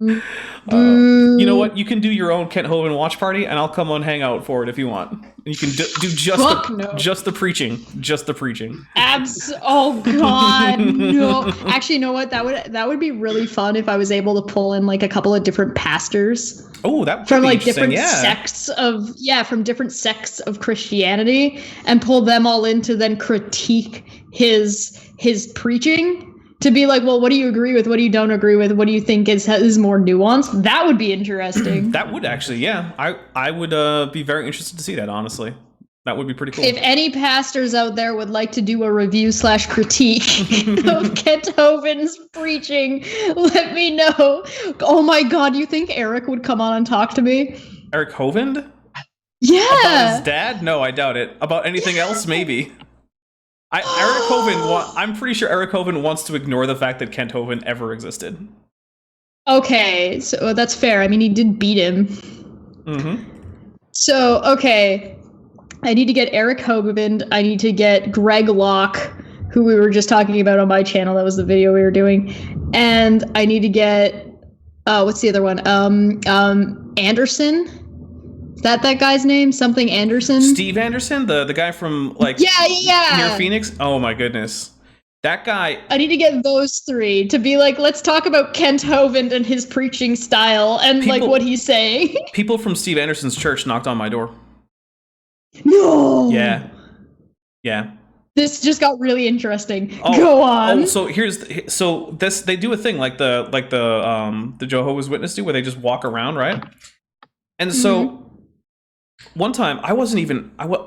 You know what? You can do your own Kent Hovind watch party, and I'll come on hang out for it if you want. And you can do just the preaching, just the preaching. Oh God, no! Actually, you know what? That would be really fun if I was able to pull in like a couple of different pastors. Oh, that would from be like different sects sects of Christianity, and pull them all in to then critique his preaching. To be like, well, what do you agree with? What do you don't agree with? What do you think is more nuanced? That would be interesting. That would actually, yeah. I would be very interested to see that, honestly. That would be pretty cool. If any pastors out there would like to do a review / critique of Kent Hovind's preaching, let me know. Oh my God, you think Eric would come on and talk to me? Eric Hovind? Yeah. About his dad? No, I doubt it. About anything else, maybe. I'm pretty sure Eric Hovind wants to ignore the fact that Kent Hovind ever existed. Okay, so that's fair. I mean, he did beat him. Mm-hmm. So, okay. I need to get Eric Hovind. I need to get Greg Locke, who we were just talking about on my channel. That was the video we were doing. And I need to get, what's the other one? Anderson? Is that guy's name? Something Anderson? Steve Anderson? The guy from, like, near Phoenix? Oh my goodness. That guy... I need to get those three to be like, let's talk about Kent Hovind and his preaching style and like what he's saying. People from Steve Anderson's church knocked on my door. No! Yeah. Yeah. This just got really interesting. Go on. Oh, so they do a thing like the Jehovah's Witness do, where they just walk around, right? And so one time I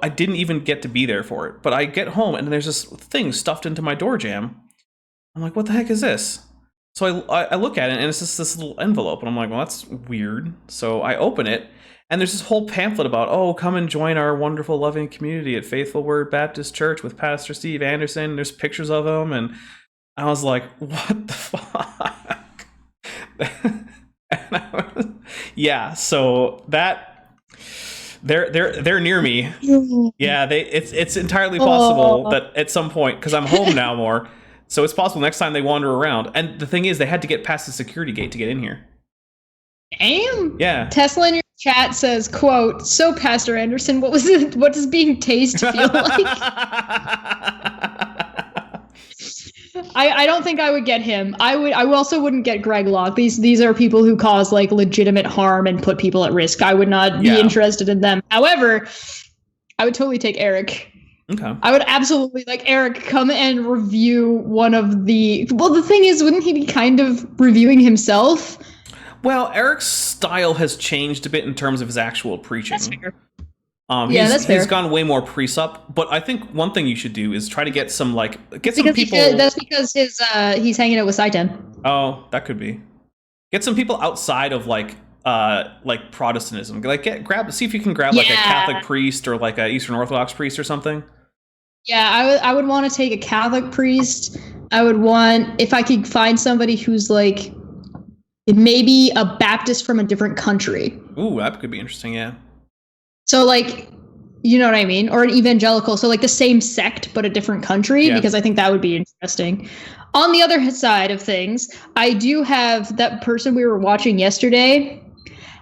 didn't even get to be there for it, but I get home and there's this thing stuffed into my door jamb. I'm like, what the heck is this? So I look at it and it's just this little envelope, and I'm like, well, that's weird. So I open it. And there's this whole pamphlet about, come and join our wonderful, loving community at Faithful Word Baptist Church with Pastor Steve Anderson. There's pictures of him, and I was like, what the fuck? Yeah, so that they're near me. Yeah, it's entirely possible that at some point, because I'm home now more, so it's possible next time they wander around. And the thing is, they had to get past the security gate to get in here. Damn. Yeah. Tesla in your chat says, quote, so Pastor Anderson, what does being tased feel like? I don't think I would get him. I also wouldn't get Greg Locke. These are people who cause like legitimate harm and put people at risk. I would not be interested in them. However, I would totally take Eric. Okay. I would absolutely like Eric come and review one of the. Well, the thing is, wouldn't he be kind of reviewing himself? Well, Eric's style has changed a bit in terms of his actual preaching. That's fair. That's fair. He's gone way more precept, but I think one thing you should do is try to get some people. That's because he's hanging out with Saitan. Oh, that could be. Get some people outside of like Protestantism. See if you can grab like a Catholic priest or like a Eastern Orthodox priest or something. Yeah, I would want to take a Catholic priest. I would want, if I could find somebody who's like maybe a Baptist from a different country. Ooh, that could be interesting, yeah. So like, you know what I mean? Or an evangelical, so like the same sect but a different country, because I think that would be interesting. On the other side of things, I do have that person we were watching yesterday.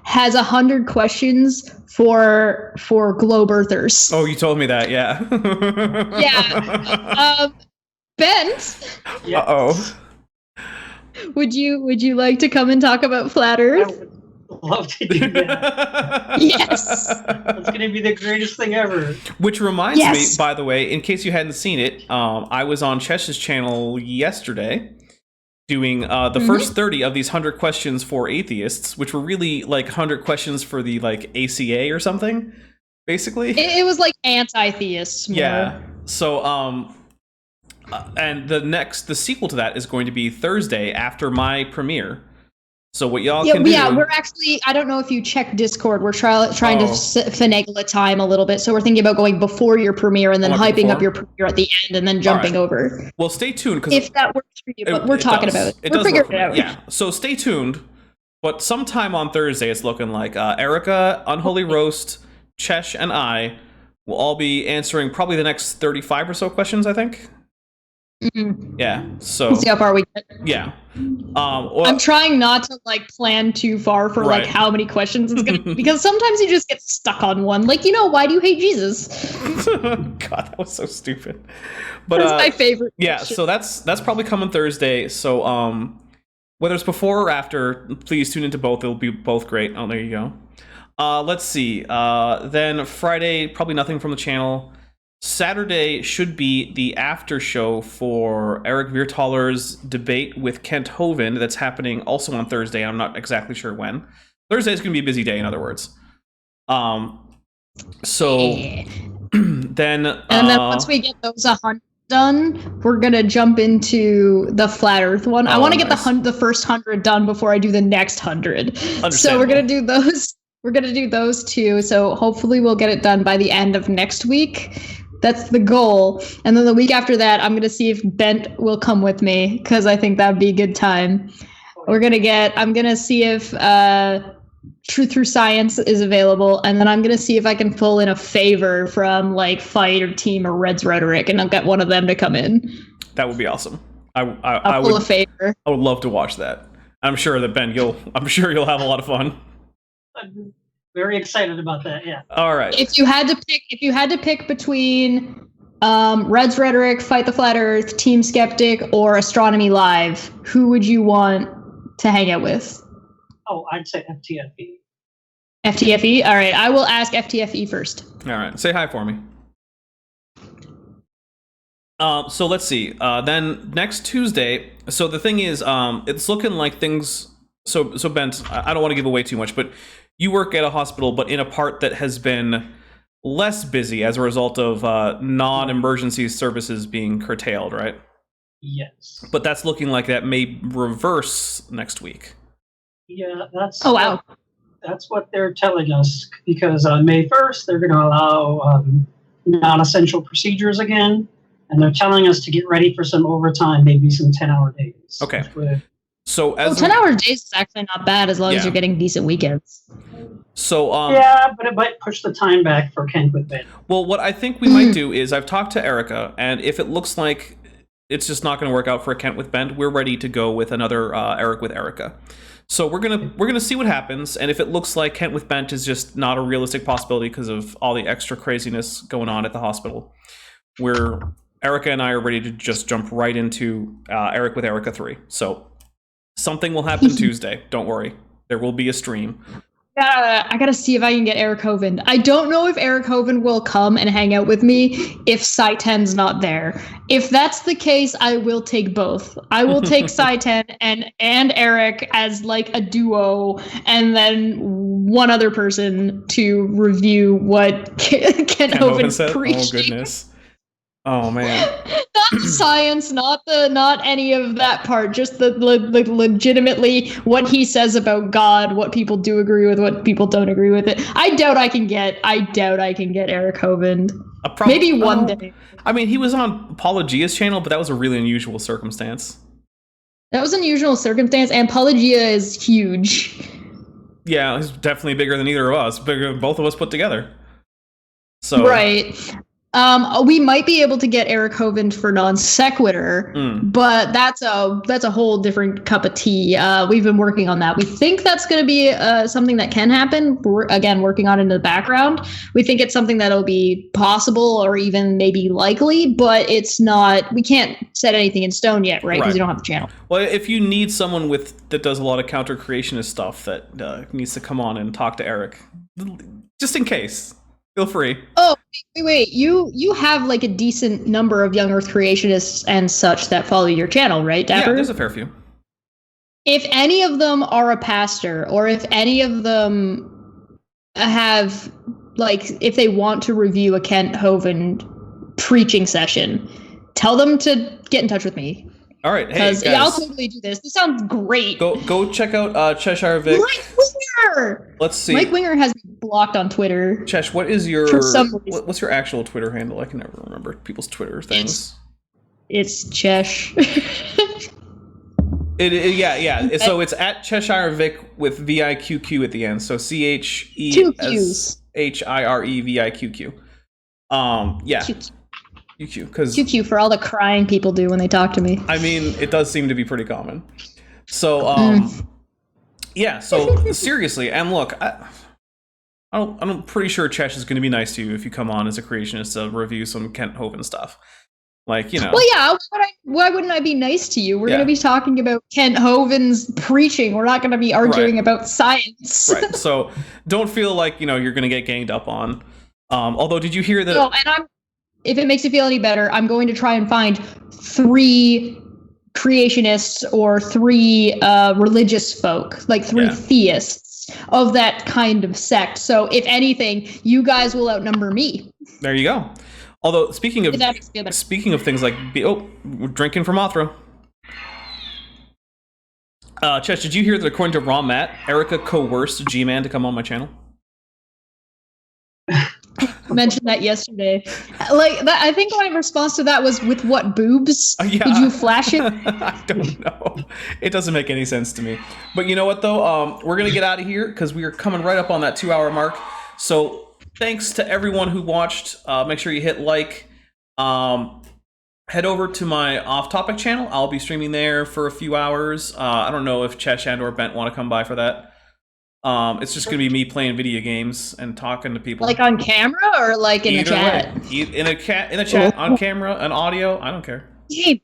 has 100 questions for globe earthers. Oh, you told me that, yeah. Yeah. Bent, Uh-oh. would you like to come and talk about flat I Earth? would love to do that. Yes. That's going to be the greatest thing ever. Which reminds Yes. me, by the way, in case you hadn't seen it, I was on Chesh's channel yesterday doing the first 30 of these 100 questions for atheists, which were really like 100 questions for the like ACA or something, basically. It was like anti-theists more. Yeah. So, and the sequel to that is going to be Thursday after my premiere. So what y'all can do... Yeah, we're actually, I don't know if you check Discord, we're trying to finagle a time a little bit, so we're thinking about going before your premiere and then hyping up your premiere at the end and then jumping over. Well, stay tuned, because... If that works for you, but we're talking about it. We're figuring it out. Yeah, so stay tuned, but sometime on Thursday it's looking like Erica, Unholy Roast, Chesh, and I will all be answering probably the next 35 or so questions, I think. Mm-hmm. Yeah, so... We'll see how far we get. Yeah. I'm trying not to like plan too far for like how many questions it's gonna be, because sometimes you just get stuck on one. Like, why do you hate Jesus? God, that was so stupid. But that's my favorite. Yeah, question. so that's probably coming Thursday. So whether it's before or after, please tune into both. It'll be both great. Oh, there you go. Let's see. Then Friday, probably nothing from the channel. Saturday should be the after show for Eric Viertaler's debate with Kent Hovind. That's happening also on Thursday. I'm not exactly sure when. Thursday is going to be a busy day, in other words. So then... And then once we get those 100 done, we're going to jump into the Flat Earth one. I want to get the first 100 done before I do the next 100. So we're going to do those. We're going to do those two. So hopefully we'll get it done by the end of next week. That's the goal. And then the week after that, I'm going to see if Bent will come with me, because I think that would be a good time. I'm going to see if Truth Through Science is available. And then I'm going to see if I can pull in a favor from like Fight or Team or Red's Rhetoric, and I'll get one of them to come in. That would be awesome. I'll pull a favor. I would love to watch that. I'm sure that Ben, you'll have a lot of fun. I'm very excited about that. Yeah. All right. If you had to pick between Red's Rhetoric, Fight the Flat Earth, Team Skeptic, or Astronomy Live, who would you want to hang out with? Oh, I'd say FTFE. FTFE? All right, I will ask FTFE first. All right, say hi for me. So let's see. Then next Tuesday. So the thing is, it's looking like things. So Bent, I don't want to give away too much, but you work at a hospital, but in a part that has been less busy as a result of non-emergency services being curtailed, right? Yes. But that's looking like that may reverse next week. Yeah, that's. Oh wow. That's what they're telling us, because on May 1st they're going to allow non-essential procedures again, and they're telling us to get ready for some overtime, maybe some 10-hour days. Okay. So as 10-hour days is actually not bad as long as you're getting decent weekends. So yeah, but it might push the time back for Kent with Ben. Well, what I think we might do is I've talked to Erica, and if it looks like it's just not going to work out for a Kent with Ben, we're ready to go with another Eric with Erica. So we're gonna see what happens, and if it looks like Kent with Bent is just not a realistic possibility because of all the extra craziness going on at the hospital, Erica and I are ready to just jump right into Eric with Erica 3. So something will happen Tuesday. Don't worry, there will be a stream. I gotta see if I can get Eric Hovind. I don't know if Eric Hovind will come and hang out with me if Saiten's not there. If that's the case, I will take both. I will take Saiten and Eric as like a duo, and then one other person to review what Ken Hovind preached. Oh goodness. Oh man. Not science, not any of that part. Just the legitimately what he says about God, what people do agree with, what people don't agree with it. I doubt I can get Eric Hovind. Maybe one day. I mean, he was on Apologia's channel, but that was a really unusual circumstance. That was an unusual circumstance, and Apologia is huge. Yeah, he's definitely bigger than either of us. Bigger than both of us put together. So right. We might be able to get Eric Hovind for non sequitur, but that's a whole different cup of tea. We've been working on that. We think that's going to be something that can happen. We're again working on it in the background. We think it's something that'll be possible or even maybe likely, but it's not. We can't set anything in stone yet, right? Because we don't have the channel. Well, if you need someone that does a lot of counter creationist stuff that needs to come on and talk to Eric, just in case. Feel free. Oh, wait. You have like a decent number of young Earth creationists and such that follow your channel, right, Dapper? Yeah, there's a fair few. If any of them are a pastor, or if any of them have, like, if they want to review a Kent Hovind preaching session, tell them to get in touch with me. All right, hey guys. Yeah, I'll totally do this. This sounds great. Go check out Cheshire Vic. Mike Winger. Let's see. Mike Winger has me blocked on Twitter. Chesh, what is your what's your actual Twitter handle? I can never remember people's Twitter things. It's Chesh. Yeah. So it's at Cheshire Vic with VIQQ at the end. So CHESHIREVIQQ. Yeah. QQ, because QQ for all the crying people do when they talk to me. I mean, it does seem to be pretty common. So, yeah. So seriously, and look, I'm pretty sure Chesh is going to be nice to you if you come on as a creationist to review some Kent Hovind stuff. Like, you know. Well, yeah. Why wouldn't I be nice to you? We're going to be talking about Kent Hovind's preaching. We're not going to be arguing about science. Right. So don't feel like you're going to get ganged up on. Although, did you hear that? No, and if it makes you feel any better, I'm going to try and find 3 creationists or 3 religious folk, like 3 theists of that kind of sect. So if anything, you guys will outnumber me. There you go. Although speaking of things like we're drinking from Mothra. Chesh, did you hear that according to Raw Matt, Erica coerced G-Man to come on my channel? I mentioned that yesterday. Like that, I think my response to that was, with what boobs? Yeah. Did you flash it? I don't know. It doesn't make any sense to me. But you know what, though? We're going to get out of here because we are coming right up on that 2-hour mark. So thanks to everyone who watched. Make sure you hit like. Head over to my off-topic channel. I'll be streaming there for a few hours. I don't know if Chesh and or Bent want to come by for that. It's just going to be me playing video games and talking to people. Like on camera or like in the chat? In a chat, on camera, and audio. I don't care. Hey,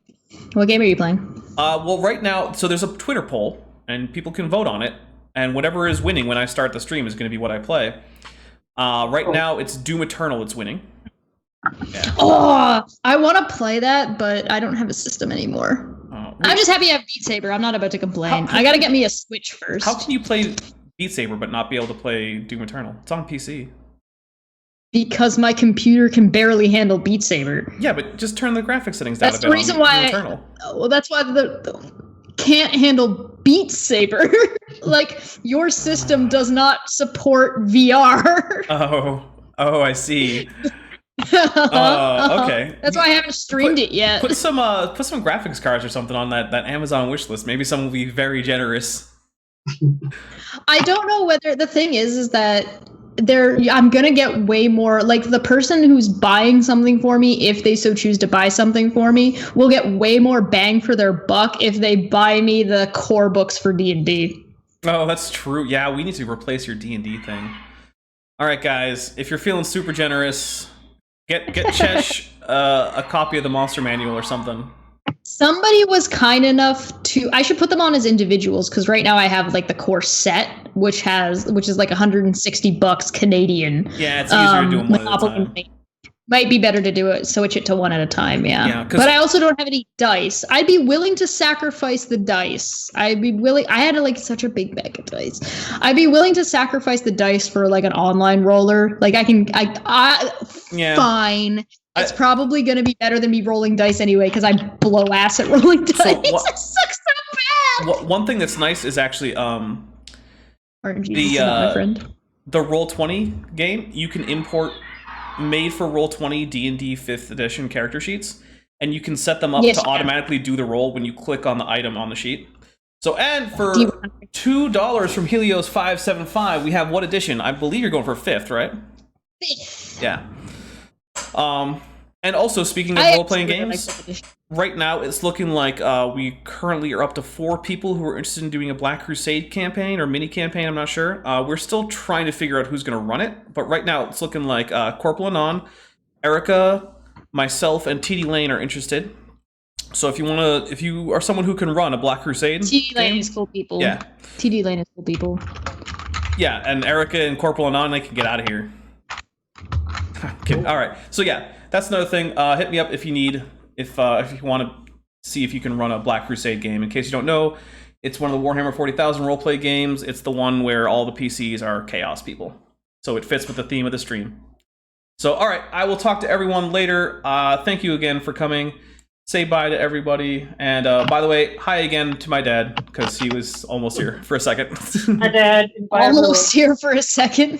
what game are you playing? Well, right now, so there's a Twitter poll, and people can vote on it. And whatever is winning when I start the stream is going to be what I play. Right now, it's Doom Eternal that's winning. Yeah. Oh, I want to play that, but I don't have a system anymore. I'm just happy I have Beat Saber. I'm not about to complain. I got to get me a Switch first. How can you play Beat Saber but not be able to play Doom Eternal? It's on PC. Because my computer can barely handle Beat Saber. Yeah, but just turn the graphics settings down. That's the reason why. Well, that's why the can't handle Beat Saber. Like, your system does not support VR. Oh, I see. Okay. That's why I haven't streamed it yet. Put some graphics cards or something on that Amazon wish list. Maybe someone will be very generous. I don't know whether the thing is that I'm gonna get way more, like, the person who's buying something for me, if they so choose to buy something for me, will get way more bang for their buck if they buy me the core books for D&D. Oh, that's true. Yeah, we need to replace your D&D thing. All right, guys, if you're feeling super generous, get Chesh a copy of the Monster Manual or something. Somebody was kind enough to. I should put them on as individuals because right now I have like the core set, which is like $160 Canadian. Yeah, it's easier to do them one at a time. Might be better to do it, switch it to one at a time. Yeah, but I also don't have any dice. I'd be willing to sacrifice the dice. I'd be willing. I had like such a big bag of dice. I'd be willing to sacrifice the dice for like an online roller. Like fine. It's probably going to be better than me rolling dice anyway because I blow ass at rolling dice. It sucks so bad. One thing that's nice is actually RNG is not my friend. The Roll20 game. You can import made for Roll20 D&D 5th edition character sheets, and you can set them up to automatically do the roll when you click on the item on the sheet. So, and for $2 from Helios 575, we have what edition? I believe you're going for 5th, right? 5th. Yeah. And also, speaking of I role-playing actually really games, like that edition. right now it's looking like we currently are up to 4 people who are interested in doing a Black Crusade campaign or mini campaign. I'm not sure. We're still trying to figure out who's going to run it, but right now it's looking like Corporal Anon, Erica, myself, and TD Lane are interested. So if you are someone who can run a Black Crusade, TD Lane game, is cool people. yeah, TD Lane is cool people. yeah, and Erica and Corporal Anon, they can get out of here. Okay, all right, so yeah, that's another thing. Hit me up if you need, if you want to see if you can run a Black Crusade game. In case you don't know, it's one of the Warhammer 40,000 roleplay games. It's the one where all the PCs are chaos people, so it fits with the theme of the stream. So, all right, I will talk to everyone later. Thank you again for coming. Say bye to everybody, and by the way, hi again to my dad because he was almost here for a second. Hi, Dad. Bye, Almost here for a second.